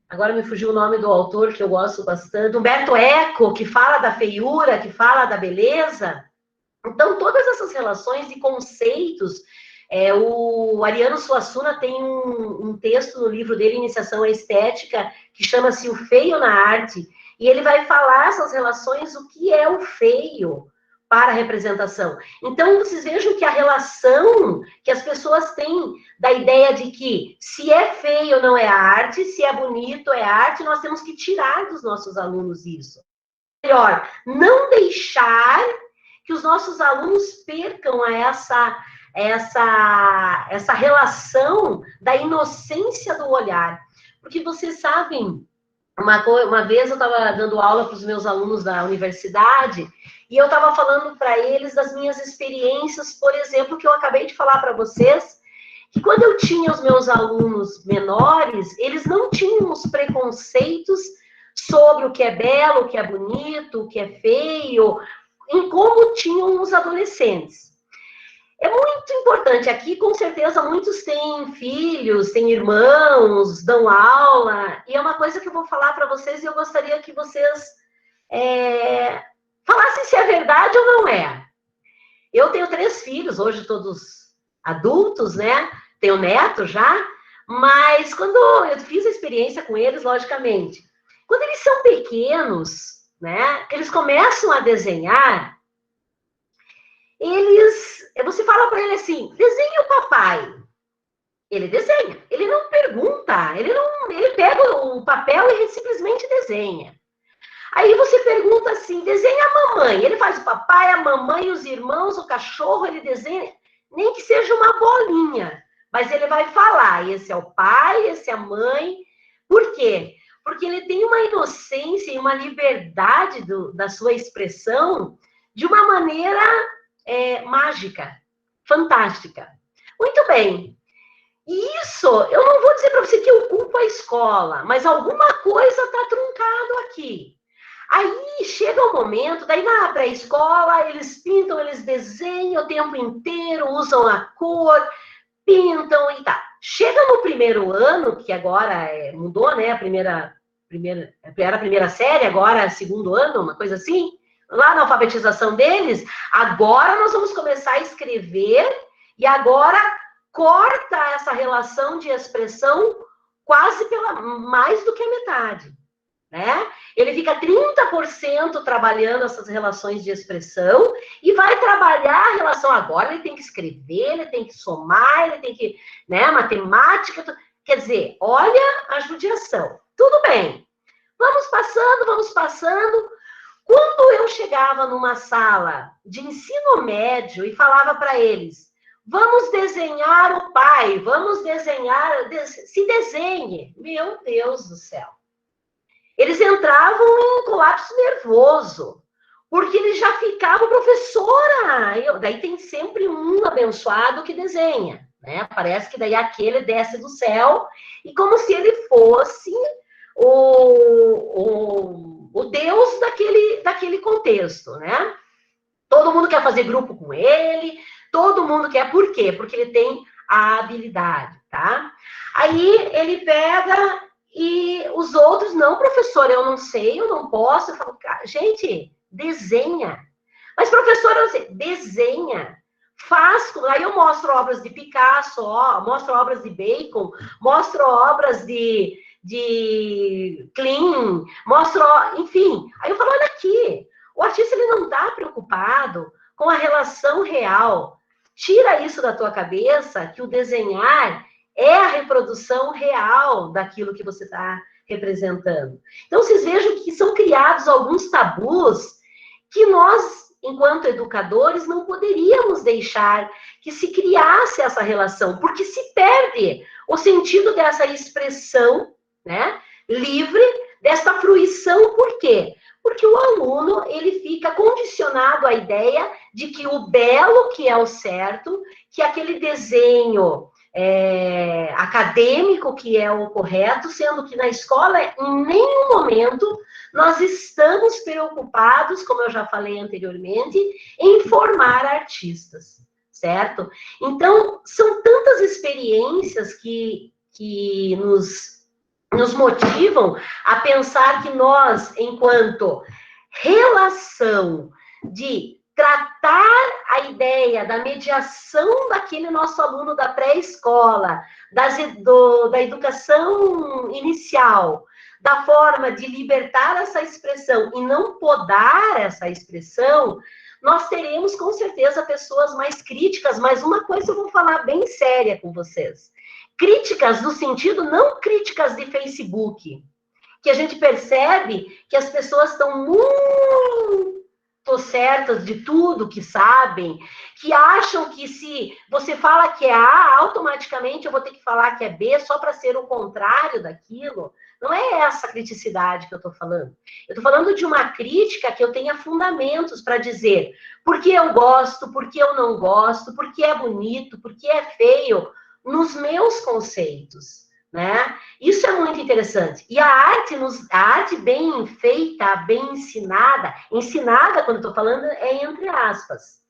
agora me fugiu o nome do autor que eu gosto bastante, Humberto Eco, que fala da feiura, que fala da beleza. Então, todas essas relações e conceitos... o Ariano Suassuna tem um texto no livro dele, Iniciação à Estética, que chama-se O Feio na Arte, e ele vai falar essas relações, o que é o feio para a representação. Então, vocês vejam que a relação que as pessoas têm da ideia de que se é feio não é arte, se é bonito é arte, nós temos que tirar dos nossos alunos isso. Melhor, não deixar que os nossos alunos percam essa relação da inocência do olhar. Porque vocês sabem, uma vez eu estava dando aula para os meus alunos da universidade, e eu estava falando para eles das minhas experiências, por exemplo, que eu acabei de falar para vocês, que quando eu tinha os meus alunos menores, eles não tinham os preconceitos sobre o que é belo, o que é bonito, o que é feio, em como tinham os adolescentes. É muito importante aqui, com certeza, muitos têm filhos, têm irmãos, dão aula, e é uma coisa que eu vou falar para vocês e eu gostaria que vocês falassem se é verdade ou não é. Eu tenho 3 filhos, hoje todos adultos, né? Tenho neto já, mas quando eu fiz a experiência com eles, logicamente, quando eles são pequenos, né? Eles começam a desenhar, você fala para ele assim, desenha o papai. Ele desenha, ele não pergunta, ele pega o papel e simplesmente desenha. Aí você pergunta assim, desenha a mamãe. Ele faz o papai, a mamãe, os irmãos, o cachorro, ele desenha, nem que seja uma bolinha. Mas ele vai falar, esse é o pai, esse é a mãe. Por quê? Porque ele tem uma inocência e uma liberdade da sua expressão de uma maneira mágica, fantástica. Muito bem. E isso, eu não vou dizer para você que eu culpo a escola, mas alguma coisa está truncado aqui. Aí chega o momento, daí na pré-escola, eles pintam, eles desenham o tempo inteiro, usam a cor, pintam e tá. Chega no primeiro ano, que agora mudou, né? Era a primeira série, agora é segundo ano, uma coisa assim. Lá na alfabetização deles, agora nós vamos começar a escrever e agora corta essa relação de expressão quase pela mais do que a metade, né? Ele fica 30% trabalhando essas relações de expressão e vai trabalhar a relação. Agora ele tem que escrever, ele tem que somar, ele tem que, né, matemática. Quer dizer, olha a judiação. Tudo bem. Vamos passando. Quando eu chegava numa sala de ensino médio e falava para eles, vamos desenhar o pai, vamos desenhar, se desenhe. Meu Deus do céu. Eles entravam em colapso nervoso, porque eles já ficavam, professora, daí tem sempre um abençoado que desenha, né? Parece que daí aquele desce do céu, e como se ele fosse o Deus daquele contexto, né? Todo mundo quer fazer grupo com ele, todo mundo quer, por quê? Porque ele tem a habilidade, tá? Aí ele pega e os outros, não, professor, eu não sei, eu não posso. Eu falo, gente, desenha. Mas, professor, eu não sei, desenha. Faz, aí eu mostro obras de Picasso, mostro obras de Bacon, mostro obras de Klein, mostro, enfim. Aí eu falo, olha aqui, o artista ele não está preocupado com a relação real. Tira isso da tua cabeça, que o desenhar é a reprodução real daquilo que você está representando. Então, vocês vejam que são criados alguns tabus que nós, enquanto educadores, não poderíamos deixar que se criasse essa relação, porque se perde o sentido dessa expressão, né, livre, dessa fruição. Por quê? Porque o aluno, ele fica condicionado à ideia de que o belo que é o certo, que aquele desenho acadêmico que é o correto, sendo que na escola, em nenhum momento, nós estamos preocupados, como eu já falei anteriormente, em formar artistas, certo? Então, são tantas experiências que nos motivam a pensar que nós, enquanto relação de tratar a ideia da mediação daquele nosso aluno da pré-escola, da educação inicial, da forma de libertar essa expressão e não podar essa expressão, nós teremos, com certeza, pessoas mais críticas, mas uma coisa eu vou falar bem séria com vocês. Críticas no sentido, não críticas de Facebook, que a gente percebe que as pessoas estão muito certas de tudo que sabem, que acham que se você fala que é A, automaticamente eu vou ter que falar que é B só para ser o contrário daquilo. Não é essa criticidade que eu estou falando. Eu estou falando de uma crítica que eu tenha fundamentos para dizer por que eu gosto, por que eu não gosto, por que é bonito, por que é feio, nos meus conceitos, né? Isso é muito interessante. E a arte bem feita, bem ensinada quando eu estou falando é entre aspas,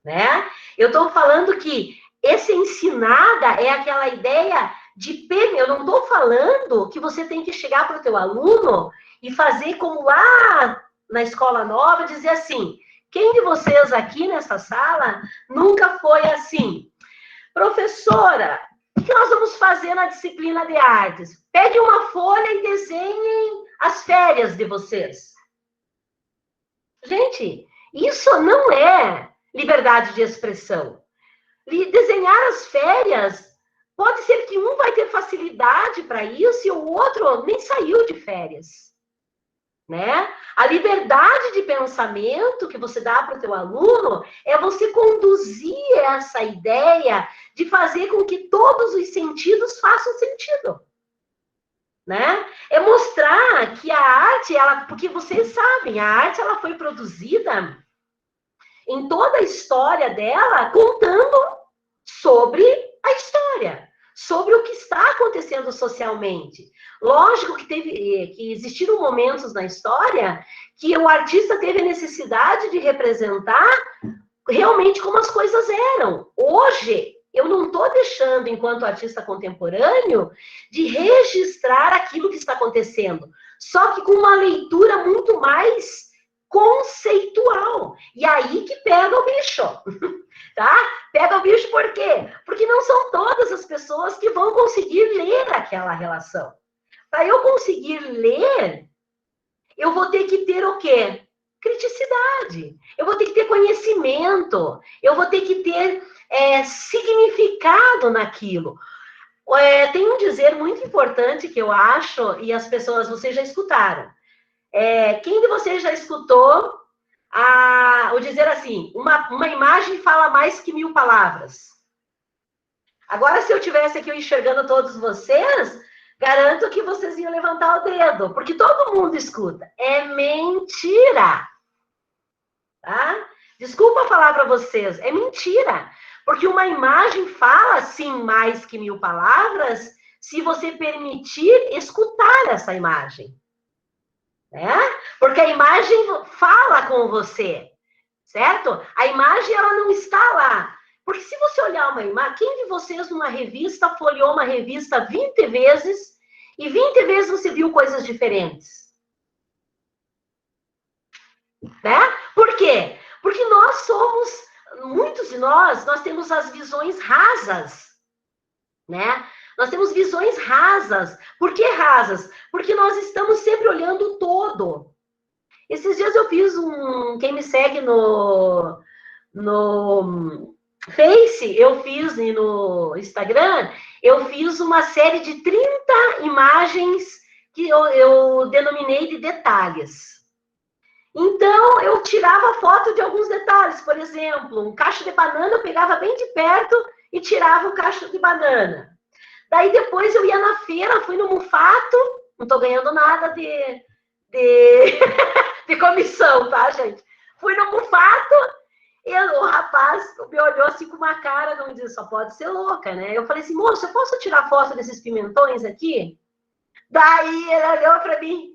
né? Eu estou falando que esse ensinada é aquela ideia de... Eu não estou falando que você tem que chegar para o teu aluno e fazer como lá na escola nova, dizer assim, quem de vocês aqui nessa sala nunca foi assim? Professora, o que nós vamos fazer na disciplina de artes? Pegue uma folha e desenhem as férias de vocês. Gente, isso não é liberdade de expressão. Desenhar as férias, pode ser que um vai ter facilidade para isso e o outro nem saiu de férias. né? A liberdade de pensamento que você dá para o teu aluno é você conduzir essa ideia de fazer com que todos os sentidos façam sentido, né? É mostrar que a arte, porque vocês sabem, a arte ela foi produzida em toda a história dela, contando sobre a história, sobre o que está acontecendo socialmente. Lógico que existiram momentos na história que o artista teve a necessidade de representar realmente como as coisas eram. Hoje, eu não estou deixando, enquanto artista contemporâneo, de registrar aquilo que está acontecendo, só que com uma leitura muito mais conceitual. E aí que pega o bicho, tá? Pega o bicho por quê? Porque não são todas as pessoas que vão conseguir ler aquela relação. Para eu conseguir ler, eu vou ter que ter o quê? Criticidade. Eu vou ter que ter conhecimento. Eu vou ter que ter significado naquilo. Tem um dizer muito importante que eu acho, e as pessoas, vocês já escutaram. Quem de vocês já escutou o dizer assim, uma imagem fala mais que 1000 palavras? Agora, se eu tivesse aqui enxergando todos vocês, garanto que vocês iam levantar o dedo, porque todo mundo escuta. É mentira. Tá? Desculpa falar para vocês, é mentira. Porque uma imagem fala, sim, mais que 1000 palavras, se você permitir escutar essa imagem. Né? Porque a imagem fala com você, certo? A imagem, ela não está lá. Porque se você olhar uma imagem, quem de vocês numa revista folheou uma revista 20 vezes e 20 vezes você viu coisas diferentes? Né? Por quê? Porque muitos de nós temos as visões rasas, né? Nós temos visões rasas. Por que rasas? Porque nós estamos sempre olhando o todo. Esses dias eu fiz quem me segue no Face, eu fiz, e no Instagram, eu fiz uma série de 30 imagens que eu denominei de detalhes. Então, eu tirava foto de alguns detalhes. Por exemplo, um cacho de banana, eu pegava bem de perto e tirava o cacho de banana. Daí, depois, eu ia na feira, fui no Mufato, não estou ganhando nada de comissão, tá, gente? Fui no Mufato, e o rapaz me olhou assim com uma cara, não disse, só pode ser louca, né? Eu falei assim, moço, eu posso tirar foto desses pimentões aqui? Daí, ele olhou para mim,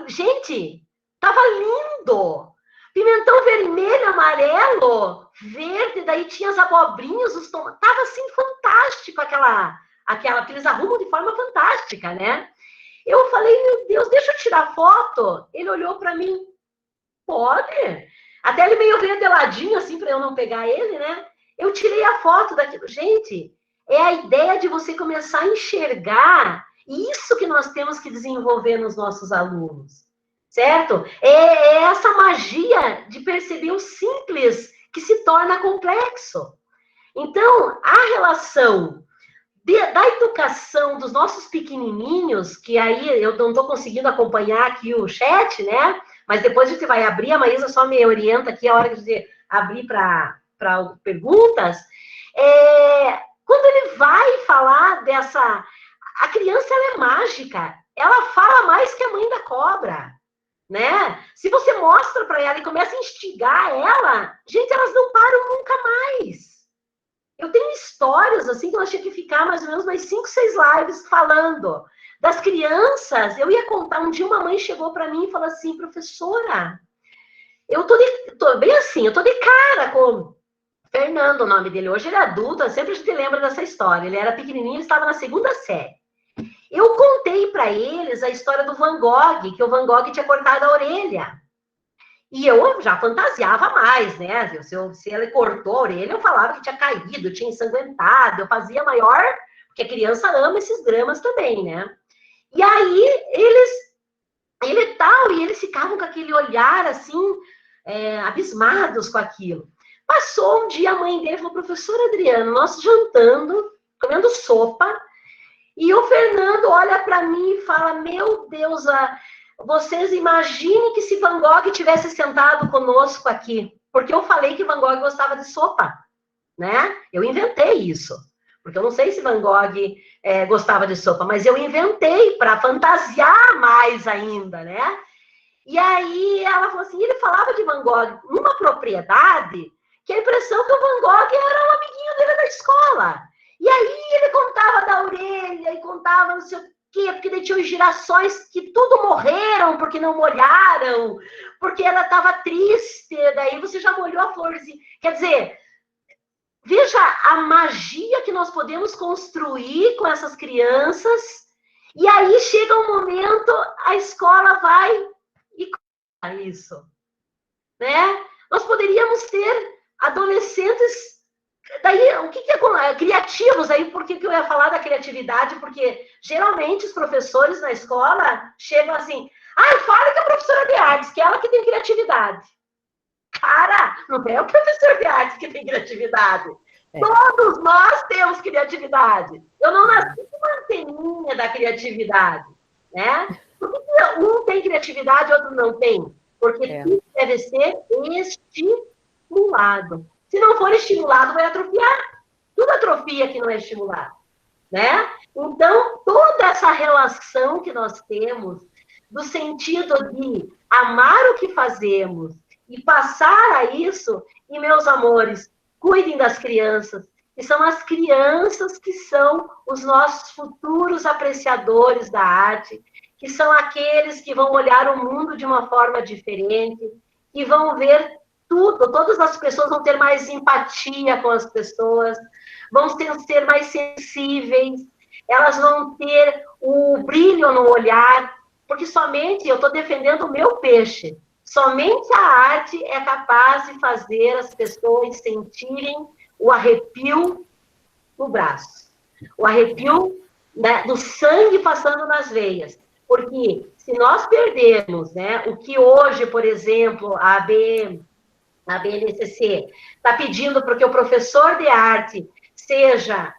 gente, tava lindo! Pimentão vermelho, amarelo, verde, daí tinha as abobrinhas, os tomates, tava assim, fantástico aqueles arrumam de forma fantástica, né? Eu falei, meu Deus, deixa eu tirar foto. Ele olhou para mim, pode? Até ele meio redeladinho, assim, para eu não pegar ele, né? Eu tirei a foto daquilo. Gente, é a ideia de você começar a enxergar isso que nós temos que desenvolver nos nossos alunos, certo? É essa magia de perceber o simples que se torna complexo. Então, a relação da educação dos nossos pequenininhos, que aí eu não estou conseguindo acompanhar aqui o chat, né? Mas depois a gente vai abrir, a Maísa só me orienta aqui a hora de você abrir para perguntas. Quando ele vai falar a criança, ela é mágica, ela fala mais que a mãe da cobra, né? Se você mostra para ela e começa a instigar ela, gente, elas não param nunca mais. Eu tenho histórias, assim, que nós tínhamos que ficar mais ou menos mais 5, 6 lives falando. Das crianças, eu ia contar, um dia uma mãe chegou para mim e falou assim, professora, eu tô bem assim, eu tô de cara com Fernando, o nome dele. Hoje ele é adulto, sempre a gente lembra dessa história. Ele era pequenininho, ele estava na 2ª série. Eu contei para eles a história do Van Gogh, que o Van Gogh tinha cortado a orelha. E eu já fantasiava mais, né? Se ele cortou a orelha, eu falava que tinha caído, tinha ensanguentado, eu fazia maior, porque a criança ama esses dramas também, né? E aí, eles ficavam com aquele olhar, assim, abismados com aquilo. Passou um dia, a mãe dele falou, professora Adriana, nós jantando, comendo sopa, e o Fernando olha para mim e fala, meu Deus, vocês imaginem que se Van Gogh tivesse sentado conosco aqui, porque eu falei que Van Gogh gostava de sopa, né? Eu inventei isso, porque eu não sei se Van Gogh gostava de sopa, mas eu inventei para fantasiar mais ainda, né? E aí ela falou assim, ele falava de Van Gogh numa propriedade que a impressão que o Van Gogh era um amiguinho dele da escola. E aí ele contava da orelha e contava não sei o quê, porque daí tinha os girassóis que tudo morreram porque não molharam, porque ela estava triste, daí você já molhou a florzinha. Quer dizer, veja a magia que nós podemos construir com essas crianças, e aí chega um momento, a escola vai e corta isso, né? Nós poderíamos ter adolescentes, daí, o que é criativos, aí por que eu ia falar da criatividade? Porque geralmente os professores na escola chegam assim, fala que a professora de artes, que é ela que tem criatividade. Cara, não é o professor de artes que tem criatividade. Todos nós temos criatividade. Eu não nasci com uma anteninha da criatividade, né? Por que um tem criatividade e outro não tem? Porque tudo deve ser estimulado. Se não for estimulado, vai atrofiar. Tudo atrofia que não é estimulado, né? Então, toda essa relação que nós temos, do sentido de amar o que fazemos e passar a isso, e meus amores, cuidem das crianças, que são as crianças que são os nossos futuros apreciadores da arte, que são aqueles que vão olhar o mundo de uma forma diferente, que vão ver tudo, todas as pessoas vão ter mais empatia com as pessoas, vão ser mais sensíveis, elas vão ter o brilho no olhar, porque somente, eu estou defendendo o meu peixe, somente a arte é capaz de fazer as pessoas sentirem o arrepio no braço, o arrepio, né, do sangue passando nas veias. Porque se nós perdermos, né, o que hoje, por exemplo, a BNCC está pedindo para que o professor de arte seja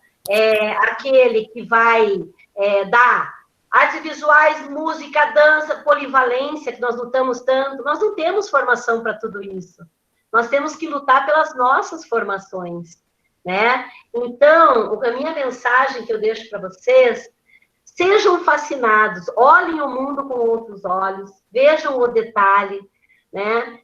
aquele que vai dar artes visuais, música, dança, polivalência, que nós lutamos tanto, nós não temos formação para tudo isso. Nós temos que lutar pelas nossas formações, né? Então, a minha mensagem que eu deixo para vocês, sejam fascinados, olhem o mundo com outros olhos, vejam o detalhe, né?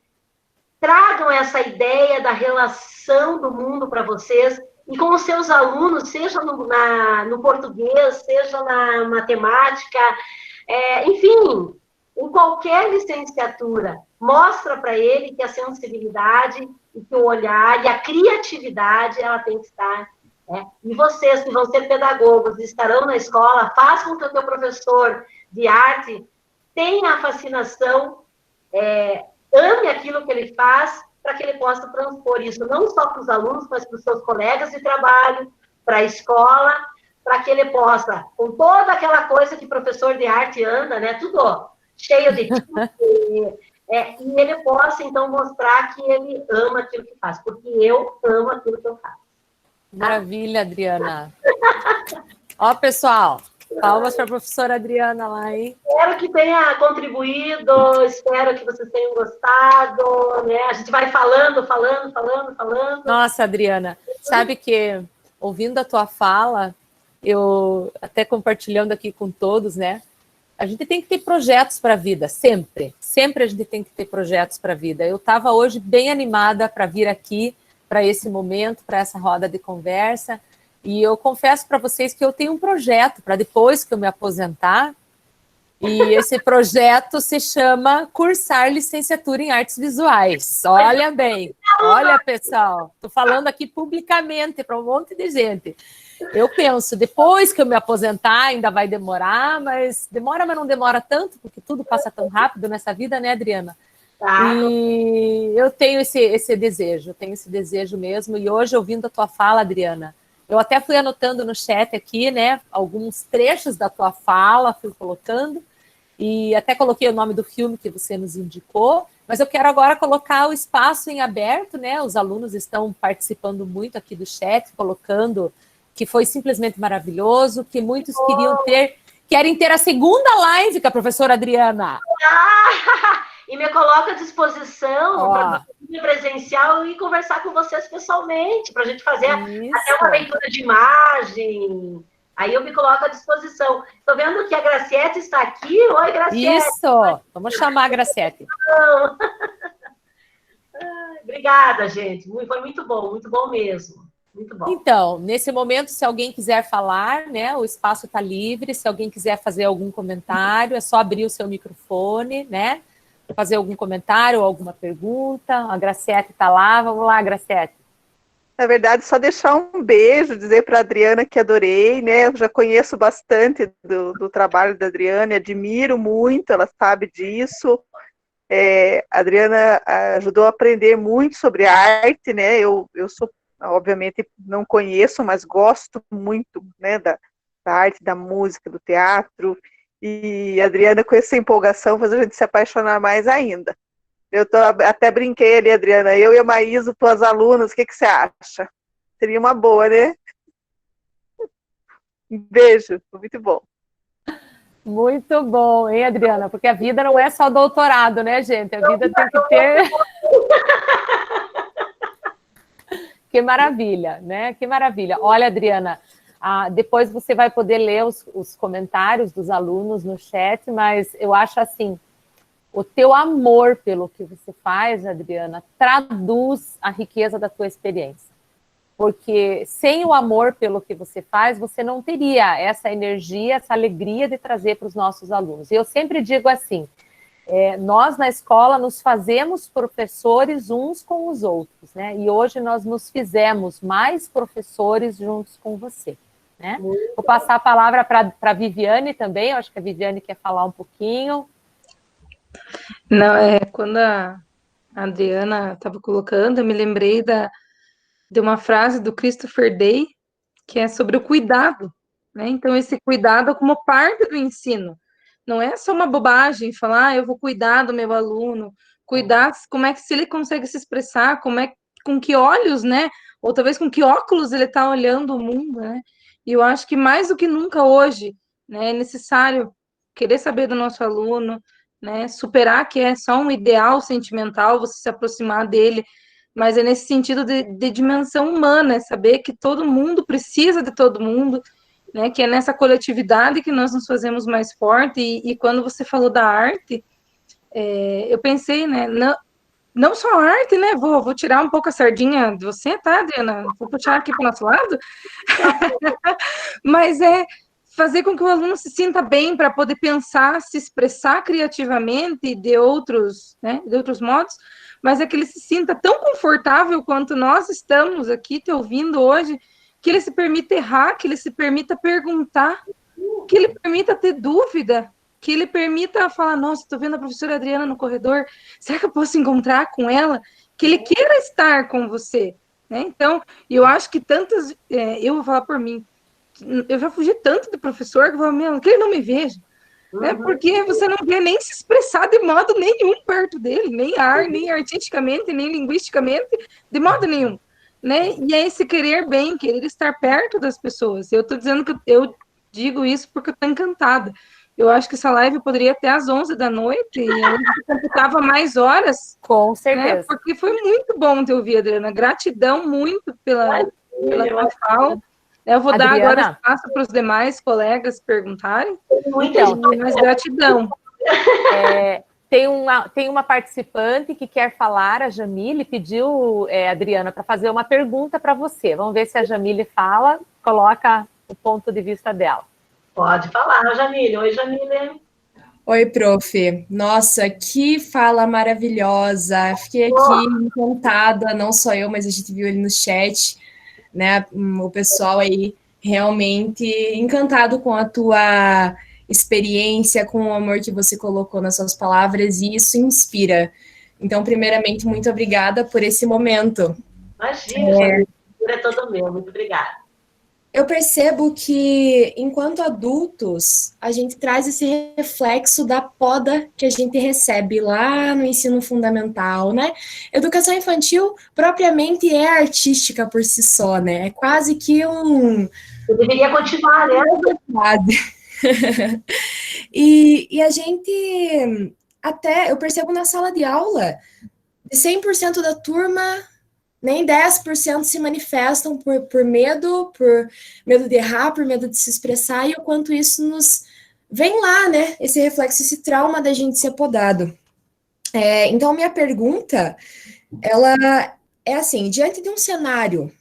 Tragam essa ideia da relação do mundo para vocês, e com os seus alunos, seja no português, seja na matemática, enfim, em qualquer licenciatura, mostra para ele que a sensibilidade, e que o olhar e a criatividade, ela tem que estar. E vocês que vão ser pedagogos e estarão na escola, façam com que o teu professor de arte tenha a fascinação, ame aquilo que ele faz, para que ele possa transpor isso não só para os alunos, mas para os seus colegas de trabalho, para a escola, para que ele possa, com toda aquela coisa que professor de arte anda, né, tudo cheio de e ele possa, então, mostrar que ele ama aquilo que faz, porque eu amo aquilo que eu faço. Maravilha, Adriana. Ó, pessoal, palmas para a professora Adriana lá, hein? Espero que tenha contribuído, espero que vocês tenham gostado, né? A gente vai falando. Nossa, Adriana, sabe que, ouvindo a tua fala, eu até compartilhando aqui com todos, né? A gente tem que ter projetos para a vida, sempre. Sempre a gente tem que ter projetos para a vida. Eu estava hoje bem animada para vir aqui, para esse momento, para essa roda de conversa. E eu confesso para vocês que eu tenho um projeto para depois que eu me aposentar. E esse projeto se chama Cursar Licenciatura em Artes Visuais. Olha bem, olha, pessoal. Estou falando aqui publicamente para um monte de gente. Eu penso, depois que eu me aposentar, ainda vai demorar, mas não demora tanto, porque tudo passa tão rápido nessa vida, né, Adriana? E eu tenho esse desejo mesmo. E hoje, ouvindo a tua fala, Adriana, eu até fui anotando no chat aqui, né, alguns trechos da tua fala, fui colocando, e até coloquei o nome do filme que você nos indicou, mas eu quero agora colocar o espaço em aberto, né, os alunos estão participando muito aqui do chat, colocando que foi simplesmente maravilhoso, que muitos querem ter a segunda live com a professora Adriana. E me coloca à disposição para presencial e conversar com vocês pessoalmente, para a gente fazer até uma leitura de imagem. Aí eu me coloco à disposição. Estou vendo que a Graciete está aqui. Oi, Graciete. Isso, vamos chamar a Graciete. Obrigada, gente. Foi muito bom mesmo. Muito bom. Então, nesse momento, se alguém quiser falar, né, o espaço está livre. Se alguém quiser fazer algum comentário, é só abrir o seu microfone, né? Fazer algum comentário ou alguma pergunta. A Graciete está lá. Vamos lá, Graciete. Na verdade, só deixar um beijo, dizer para a Adriana que adorei, né? Eu já conheço bastante do trabalho da Adriana, admiro muito, ela sabe disso. A Adriana ajudou a aprender muito sobre arte, né? Eu sou, obviamente, não conheço, mas gosto muito, né, da arte, da música, do teatro. E a Adriana, com essa empolgação, faz a gente se apaixonar mais ainda. Até brinquei ali, Adriana, eu e a Maísa, tuas alunas, o que você acha? Seria uma boa, né? Um beijo, foi muito bom. Muito bom, hein, Adriana? Porque a vida não é só doutorado, né, gente? A vida tem que ter... Que maravilha, né? Que maravilha. Olha, Adriana, depois você vai poder ler os comentários dos alunos no chat, mas eu acho assim, o teu amor pelo que você faz, Adriana, traduz a riqueza da tua experiência. Porque sem o amor pelo que você faz, você não teria essa energia, essa alegria de trazer para os nossos alunos. E eu sempre digo assim, nós na escola nos fazemos professores uns com os outros, né? E hoje nós nos fizemos mais professores juntos com você, né? Vou passar a palavra para a Viviane também, eu acho que a Viviane quer falar um pouquinho. Não, quando a Adriana estava colocando, eu me lembrei de uma frase do Christopher Day, que é sobre o cuidado, né? Então, esse cuidado é como parte do ensino. Não é só uma bobagem falar, eu vou cuidar do meu aluno, cuidar como é que se ele consegue se expressar, com que olhos, né? Ou talvez com que óculos ele está olhando o mundo, né? E eu acho que mais do que nunca hoje, né, é necessário querer saber do nosso aluno, né? Superar que é só um ideal sentimental, você se aproximar dele, mas é nesse sentido de dimensão humana, é saber que todo mundo precisa de todo mundo, né, que é nessa coletividade que nós nos fazemos mais forte, e quando você falou da arte, eu pensei, né, não só a arte, né, vou tirar um pouco a sardinha de você, tá, Adriana? Vou puxar aqui para o nosso lado, mas fazer com que o aluno se sinta bem para poder pensar, se expressar criativamente de outros, né, de outros modos, mas que ele se sinta tão confortável quanto nós estamos aqui te ouvindo hoje, que ele se permita errar, que ele se permita perguntar, que ele permita ter dúvida, que ele permita falar, nossa, estou vendo a professora Adriana no corredor, será que eu posso encontrar com ela? Que ele queira estar com você, né? Então, eu acho que eu vou falar por mim, eu já fugi tanto do professor que eu falo, meu, que ele não me veja, né? Porque você não quer nem se expressar de modo nenhum perto dele, nem artisticamente, nem linguisticamente, de modo nenhum, né? E é esse querer bem, querer estar perto das pessoas. Eu estou dizendo que eu digo isso porque eu estou encantada. Eu acho que essa live poderia até às 11 da noite, e a gente computava mais horas. Com certeza. Né? Porque foi muito bom te ouvir, Adriana. Gratidão muito pela tua fala. Eu vou dar agora espaço para os demais colegas perguntarem. Então, mas gratidão. Tem uma participante que quer falar, a Jamile, pediu, Adriana, para fazer uma pergunta para você. Vamos ver se a Jamile fala, coloca o ponto de vista dela. Pode falar, Jamile. Oi, Jamile. Oi, prof. Nossa, que fala maravilhosa. Fiquei aqui encantada, não só eu, mas a gente viu ele no chat, né? O pessoal aí realmente encantado com a tua experiência, com o amor que você colocou nas suas palavras, e isso inspira. Então, primeiramente, muito obrigada por esse momento. Imagina, é todo meu. Muito obrigada. Eu percebo que, enquanto adultos, a gente traz esse reflexo da poda que a gente recebe lá no ensino fundamental, né? Educação infantil, propriamente, é artística por si só, né? É quase que um... Eu deveria continuar, né? E a gente até eu percebo na sala de aula, de 100% da turma, nem 10% se manifestam por medo de errar, por medo de se expressar, e o quanto isso nos vem lá, né? Esse reflexo, esse trauma da gente ser podado. Então, minha pergunta, ela é assim, diante de um cenário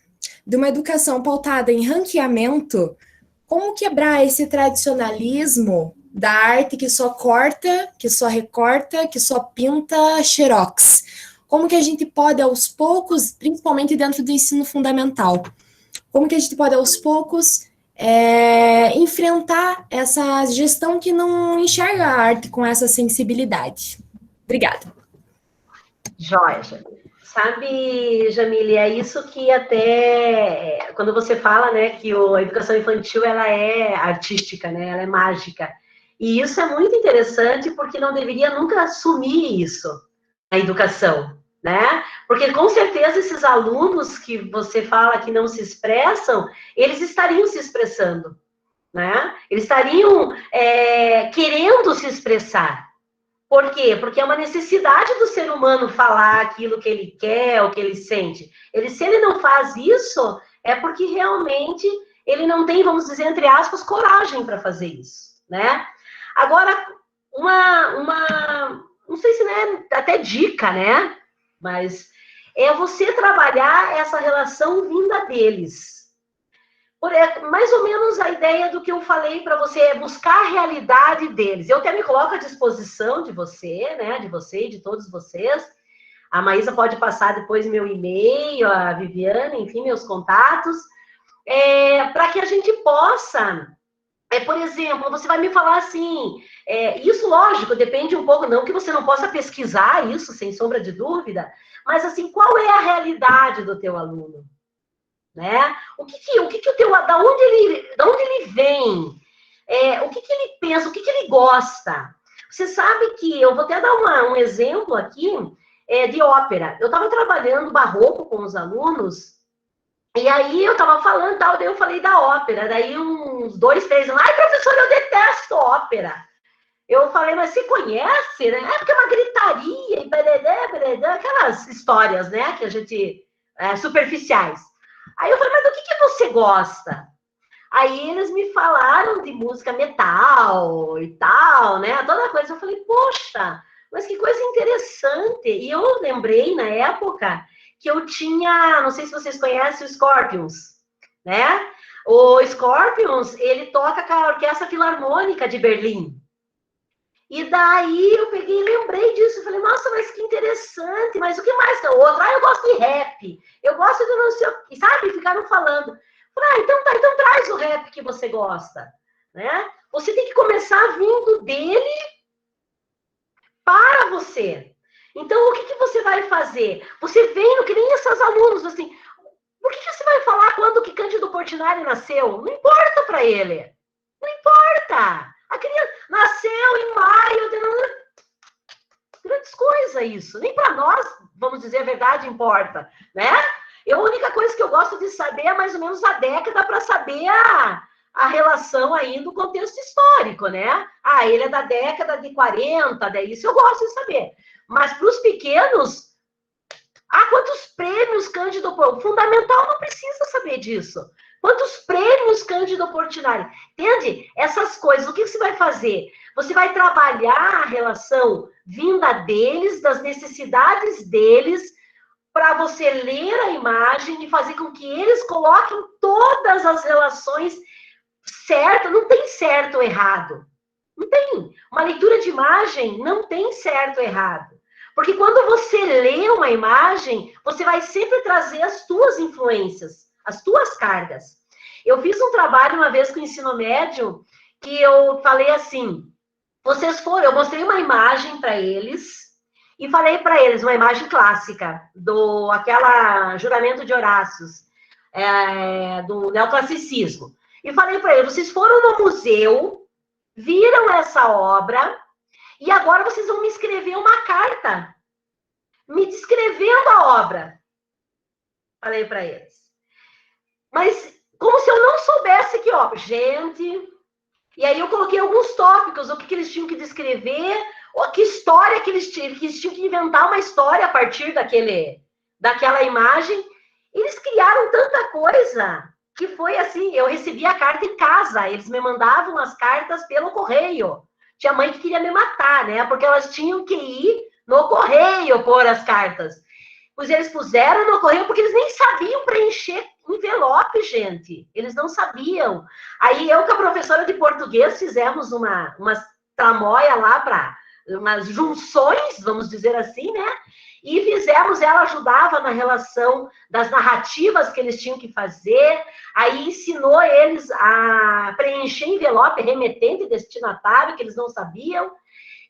de uma educação pautada em ranqueamento, como quebrar esse tradicionalismo da arte que só corta, que só recorta, que só pinta xerox? Como que a gente pode, aos poucos, principalmente dentro do ensino fundamental, como que a gente pode, aos poucos, enfrentar essa gestão que não enxerga a arte com essa sensibilidade? Obrigada. Joia. Sabe, Jamile, é isso que até, quando você fala, né, que a educação infantil, ela é artística, né, ela é mágica. E isso é muito interessante, porque não deveria nunca assumir isso, a educação, né? Porque, com certeza, esses alunos que você fala que não se expressam, eles estariam se expressando, né? Eles estariam querendo se expressar. Por quê? Porque é uma necessidade do ser humano falar aquilo que ele quer, o que ele sente. Se ele não faz isso, é porque realmente ele não tem, vamos dizer, entre aspas, coragem para fazer isso, né? Agora, não sei se é até dica, né? Mas é você trabalhar essa relação vinda deles. Mais ou menos a ideia do que eu falei para você, é buscar a realidade deles. Eu até me coloco à disposição de você, né, de você e de todos vocês. A Maísa pode passar depois meu e-mail, a Viviane, enfim, meus contatos, para que a gente possa, por exemplo, você vai me falar assim, isso, lógico, depende um pouco, não que você não possa pesquisar isso, sem sombra de dúvida, mas assim, qual é a realidade do teu aluno? Né? Da onde ele vem? O que ele pensa? O que ele gosta? Você sabe que eu vou até dar um exemplo aqui de ópera. Eu estava trabalhando barroco com os alunos e aí eu estava falando tal, daí eu falei da ópera. Daí uns 2, 3 anos, ai, professor, eu detesto ópera. Eu falei, mas você conhece, né? Porque é uma gritaria e beredé, aquelas histórias, né? Que a gente superficiais. Aí eu falei, mas do que você gosta? Aí eles me falaram de música metal e tal, né? Toda coisa. Eu falei, poxa, mas que coisa interessante. E eu lembrei, na época, que eu tinha, não sei se vocês conhecem o Scorpions, né? O Scorpions, ele toca com a Orquestra Filarmônica de Berlim. E daí eu peguei e lembrei disso. Eu falei, nossa, mas que interessante. Mas o que mais que é outro? Eu gosto de rap. Eu gosto de não sei o que. Sabe? Ficaram falando. Eu falei, então tá, então traz o rap que você gosta. Né? Você tem que começar vindo dele para você. Então, o que você vai fazer? Você vem, que nem esses alunos, assim, por que você vai falar quando que Cândido Portinari nasceu? Não importa para ele. Não importa. A criança nasceu em maio, grandes coisas isso. Nem para nós, vamos dizer a verdade, importa, né? A única coisa que eu gosto de saber é mais ou menos a década para saber a relação aí do contexto histórico, né? Ele é da década de 40, daí isso eu gosto de saber. Mas para os pequenos, quantos prêmios Cândido Portinari? Fundamental não precisa saber disso. Quantos prêmios Cândido Portinari? Entende? Essas coisas, o que você vai fazer? Você vai trabalhar a relação vinda deles, das necessidades deles, para você ler a imagem e fazer com que eles coloquem todas as relações certas. Não tem certo ou errado. Não tem. Uma leitura de imagem não tem certo ou errado. Porque quando você lê uma imagem, você vai sempre trazer as tuas influências, as tuas cargas. Eu fiz um trabalho uma vez com o ensino médio, que eu falei assim, eu mostrei uma imagem para eles, e falei para eles, uma imagem clássica, aquela Juramento de Horácios, do neoclassicismo. E falei para eles, vocês foram no museu, viram essa obra, e agora vocês vão me escrever uma carta, me descrevendo a obra. Falei para eles. Mas como se eu não soubesse que, gente... E aí eu coloquei alguns tópicos, o que eles tinham que descrever, Que história que eles tinham que inventar uma história a partir daquela imagem. Eles criaram tanta coisa que foi assim, eu recebia a carta em casa, eles me mandavam as cartas pelo correio. Tinha mãe que queria me matar, né? Porque elas tinham que ir no correio pôr as cartas. Pois eles puseram no correio porque eles nem sabiam preencher envelope, gente. Eles não sabiam. Aí eu com a professora de português fizemos uma tramóia lá para umas junções, vamos dizer assim, né? E fizemos, ela ajudava na relação das narrativas que eles tinham que fazer, aí ensinou eles a preencher envelope remetente e destinatário, que eles não sabiam,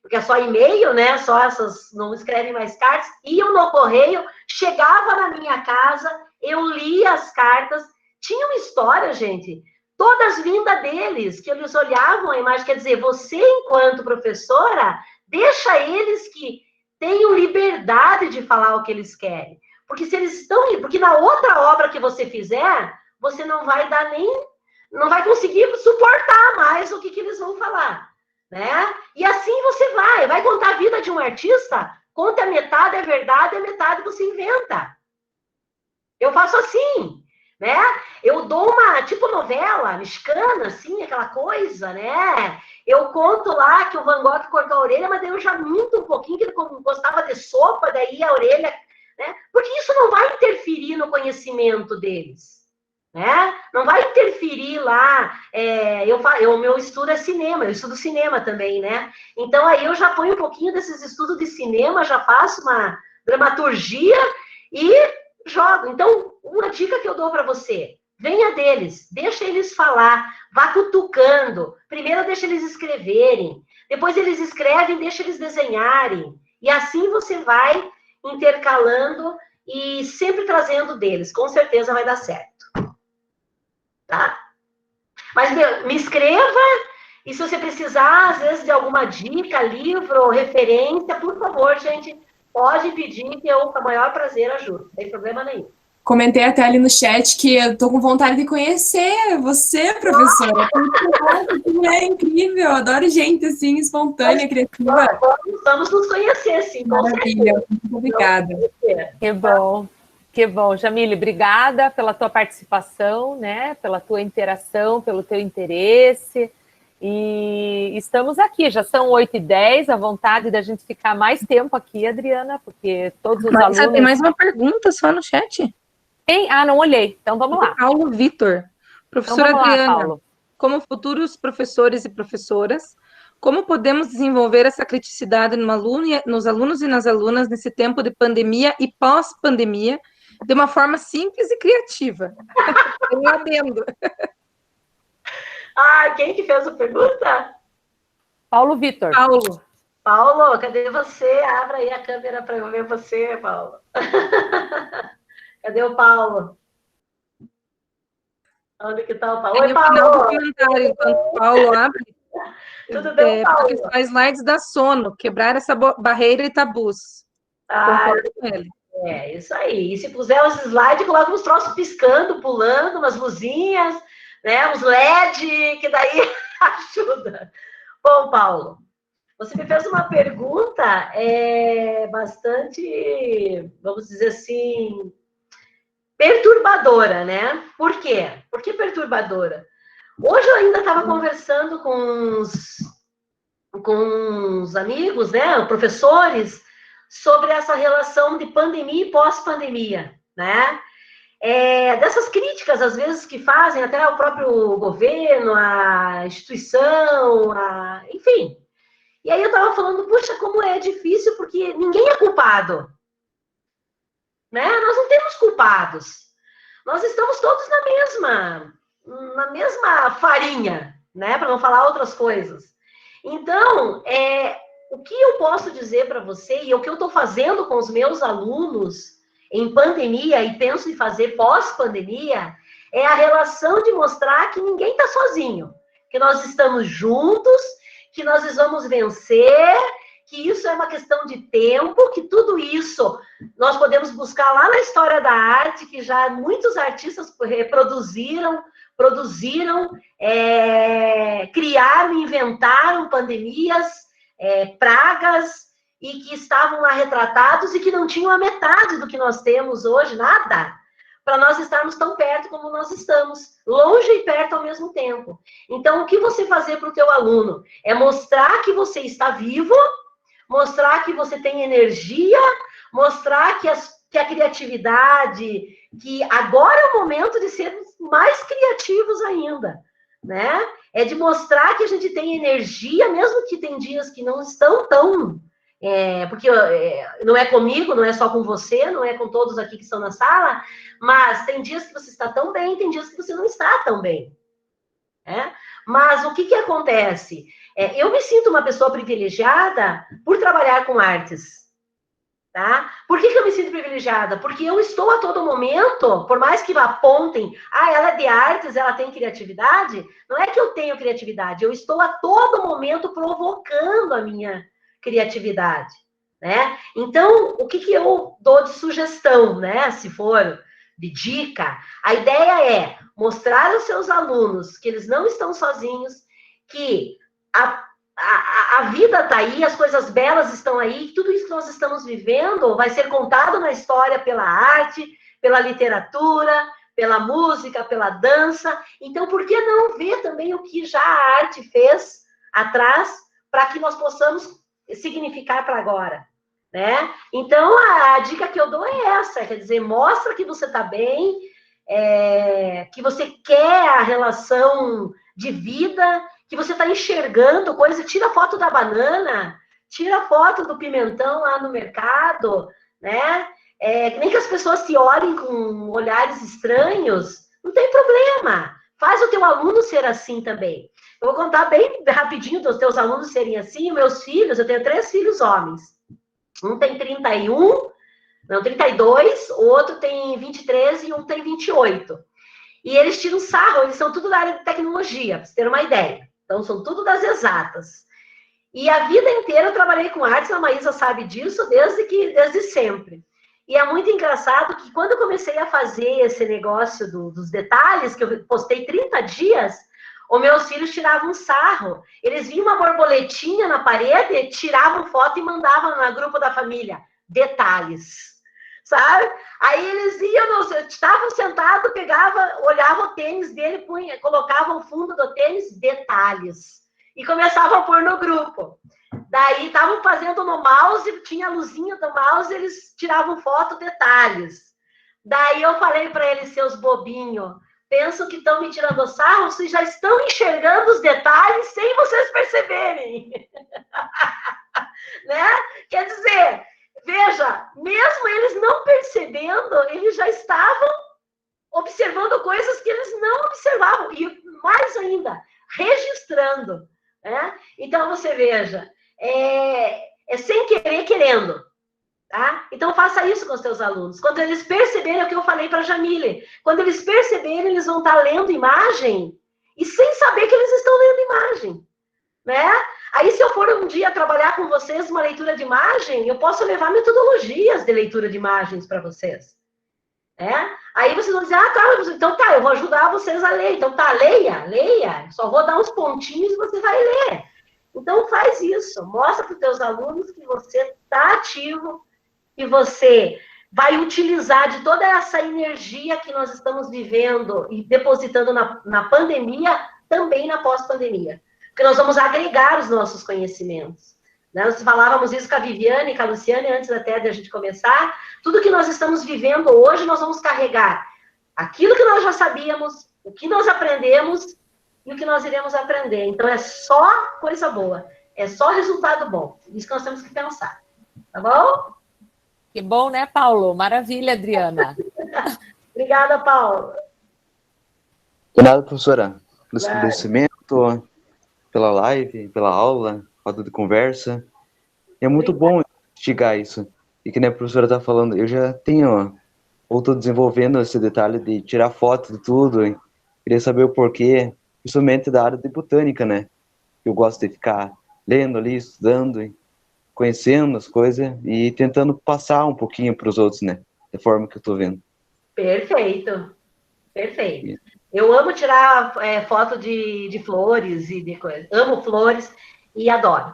porque é só e-mail, né? Só essas, não escrevem mais cartas, iam no correio, chegava na minha casa, eu lia as cartas, tinha uma história, gente, todas vindas deles, que eles olhavam a imagem, quer dizer, você, enquanto professora, deixa eles que tenham liberdade de falar o que eles querem. Porque se eles estão... Porque na outra obra que você fizer, você não vai dar nem... Não vai conseguir suportar mais o que eles vão falar, né? E assim você vai contar a vida de um artista, conta a metade é verdade, a metade você inventa. Eu faço assim, né? Eu dou uma, tipo novela mexicana, assim, aquela coisa, né? Eu conto lá que o Van Gogh cortou a orelha, mas daí eu já minto um pouquinho que ele gostava de sopa, daí a orelha, né? Porque isso não vai interferir no conhecimento deles, né? Não vai interferir lá, o meu estudo é cinema, eu estudo cinema também, né? Então aí eu já ponho um pouquinho desses estudos de cinema, já faço uma dramaturgia e jogo. Então, uma dica que eu dou para você, venha deles, deixa eles falar, vá cutucando. Primeiro deixa eles escreverem, depois eles escrevem, deixa eles desenharem. E assim você vai intercalando e sempre trazendo deles. Com certeza vai dar certo. Tá? Mas me escreva, e se você precisar, às vezes, de alguma dica, livro ou referência, por favor, gente, pode pedir que eu, com o maior prazer, ajudo. Não tem problema nenhum. Comentei até ali no chat que eu tô com vontade de conhecer você, professora. É incrível, adoro gente assim, espontânea, criativa. Vamos nos conhecer, sim. Maravilha, muito obrigada. Que bom. Jamile, obrigada pela tua participação, né? Pela tua interação, pelo teu interesse. E estamos aqui, já são 8h10, a vontade da gente ficar mais tempo aqui, Adriana, porque todos os alunos... Tem mais uma pergunta só no chat? Tem? Ah, não olhei, então vamos lá. Paulo Vitor. Professora então, Adriana, Paulo. Como futuros professores e professoras, como podemos desenvolver essa criticidade nos alunos e nas alunas nesse tempo de pandemia e pós-pandemia, de uma forma simples e criativa? Eu adendo. Quem que fez a pergunta? Paulo Vitor. Paulo, cadê você? Abra aí a câmera para eu ver você, Paulo. Cadê o Paulo? Onde que está o Paulo? Oi, Paulo! No comentário, enquanto o Paulo abre. Tudo bem, Paulo? Porque faz slides dá sono, quebrar essa barreira e tabus. Concordo com ele. Isso aí. E se puser os slides, coloca uns troços piscando, pulando, umas luzinhas, né? Uns LED, que daí ajuda. Bom, Paulo, você me fez uma pergunta bastante, vamos dizer assim, perturbadora, né? Por quê? Por que perturbadora? Hoje eu ainda estava conversando com uns amigos, né, professores, sobre essa relação de pandemia e pós-pandemia, né? Dessas críticas, às vezes, que fazem até o próprio governo, a instituição, enfim. E aí eu estava falando, puxa, como é difícil, porque ninguém é culpado. Né? Nós não temos culpados. Nós estamos todos na mesma farinha, né? Para não falar outras coisas. Então, o que eu posso dizer para você, e o que eu estou fazendo com os meus alunos em pandemia, e penso em fazer pós-pandemia, é a relação de mostrar que ninguém está sozinho, que nós estamos juntos, que nós vamos vencer, que isso é uma questão de tempo, que tudo isso nós podemos buscar lá na história da arte, que já muitos artistas produziram, criaram, inventaram pandemias, pragas e que estavam lá retratados e que não tinham a metade do que nós temos hoje, nada, para nós estarmos tão perto como nós estamos, longe e perto ao mesmo tempo. Então, o que você fazer para o teu aluno é mostrar que você está vivo, mostrar que você tem energia, mostrar que a criatividade, que agora é o momento de sermos mais criativos ainda, né? É de mostrar que a gente tem energia, mesmo que tem dias que não estão tão... porque não é comigo, não é só com você, não é com todos aqui que estão na sala, mas tem dias que você está tão bem, tem dias que você não está tão bem. Né? Mas o que acontece? Eu me sinto uma pessoa privilegiada por trabalhar com artes. Tá? Por que eu me sinto privilegiada? Porque eu estou a todo momento, por mais que apontem, ela é de artes, ela tem criatividade, não é que eu tenho criatividade, eu estou a todo momento provocando a minha criatividade, né? Então, o que eu dou de sugestão, né? Se for de dica, a ideia é mostrar aos seus alunos que eles não estão sozinhos, que a vida está aí, as coisas belas estão aí, tudo isso que nós estamos vivendo vai ser contado na história pela arte, pela literatura, pela música, pela dança. Então, por que não ver também o que já a arte fez atrás, para que nós possamos significar para agora, né? Então, a dica que eu dou é essa, quer dizer, mostra que você está bem, que você quer a relação de vida, que você está enxergando coisa, tira foto da banana, tira foto do pimentão lá no mercado, né? Nem que as pessoas se olhem com olhares estranhos, não tem problema. Faz o teu aluno ser assim também. Eu vou contar bem rapidinho dos teus alunos serem assim. Meus filhos, eu tenho 3 filhos homens. Um tem 32, o outro tem 23 e um tem 28. E eles tiram sarro, eles são tudo da área de tecnologia, para vocês terem uma ideia. Então, são tudo das exatas. E a vida inteira eu trabalhei com artes, a Maísa sabe disso, desde sempre. E é muito engraçado que quando eu comecei a fazer esse negócio dos detalhes, que eu postei 30 dias, os meus filhos tiravam sarro. Eles viam uma borboletinha na parede, tiravam foto e mandavam no grupo da família. Detalhes. Sabe? Aí eles iam, estavam sentados, olhavam o tênis dele, colocavam o fundo do tênis, detalhes. E começavam a pôr no grupo. Daí estavam fazendo no mouse, tinha a luzinha do mouse, eles tiravam foto, detalhes. Daí eu falei para eles, seus bobinhos, pensam que estão me tirando sarro, vocês já estão enxergando os detalhes sem vocês perceberem. Né? Quer dizer, veja, mesmo eles não percebendo, eles já estavam observando coisas que eles não observavam. E mais ainda, registrando. Né? Então, você veja, é sem querer, querendo. Tá? Então, faça isso com os seus alunos. Quando eles perceberem o que eu falei para a Jamile, quando eles perceberem, eles vão estar lendo imagem e sem saber que eles estão lendo imagem. Né? Aí, se eu for um dia trabalhar com vocês uma leitura de imagem, eu posso levar metodologias de leitura de imagens para vocês. Né? Aí vocês vão dizer, tá, então tá, eu vou ajudar vocês a ler. Então tá, leia. Só vou dar uns pontinhos e você vai ler. Então faz isso, mostra para os teus alunos que você está ativo, que você vai utilizar de toda essa energia que nós estamos vivendo e depositando na pandemia, também na pós-pandemia. Porque nós vamos agregar os nossos conhecimentos. Né? Nós falávamos isso com a Viviane e com a Luciane, antes até de a gente começar. Tudo que nós estamos vivendo hoje, nós vamos carregar aquilo que nós já sabíamos, o que nós aprendemos e o que nós iremos aprender. Então, é só coisa boa. É só resultado bom. Isso que nós temos que pensar. Tá bom? Que bom, né, Paulo? Maravilha, Adriana. Obrigada, Paulo. De nada, professora. Pelo esclarecimento, pela live, pela aula, roda de conversa. É muito bom investigar isso. E que nem a professora está falando, eu já tenho, ou estou desenvolvendo esse detalhe de tirar foto de tudo. Hein? Queria saber o porquê, principalmente da área de botânica, né? Eu gosto de ficar lendo ali, estudando, conhecendo as coisas e tentando passar um pouquinho para os outros, né? Da forma que eu estou vendo. Perfeito. Perfeito. Eu amo tirar foto de flores e de coisas. Amo flores e adoro.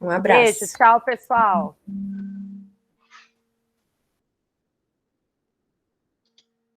Um abraço. Beijo, tchau, pessoal.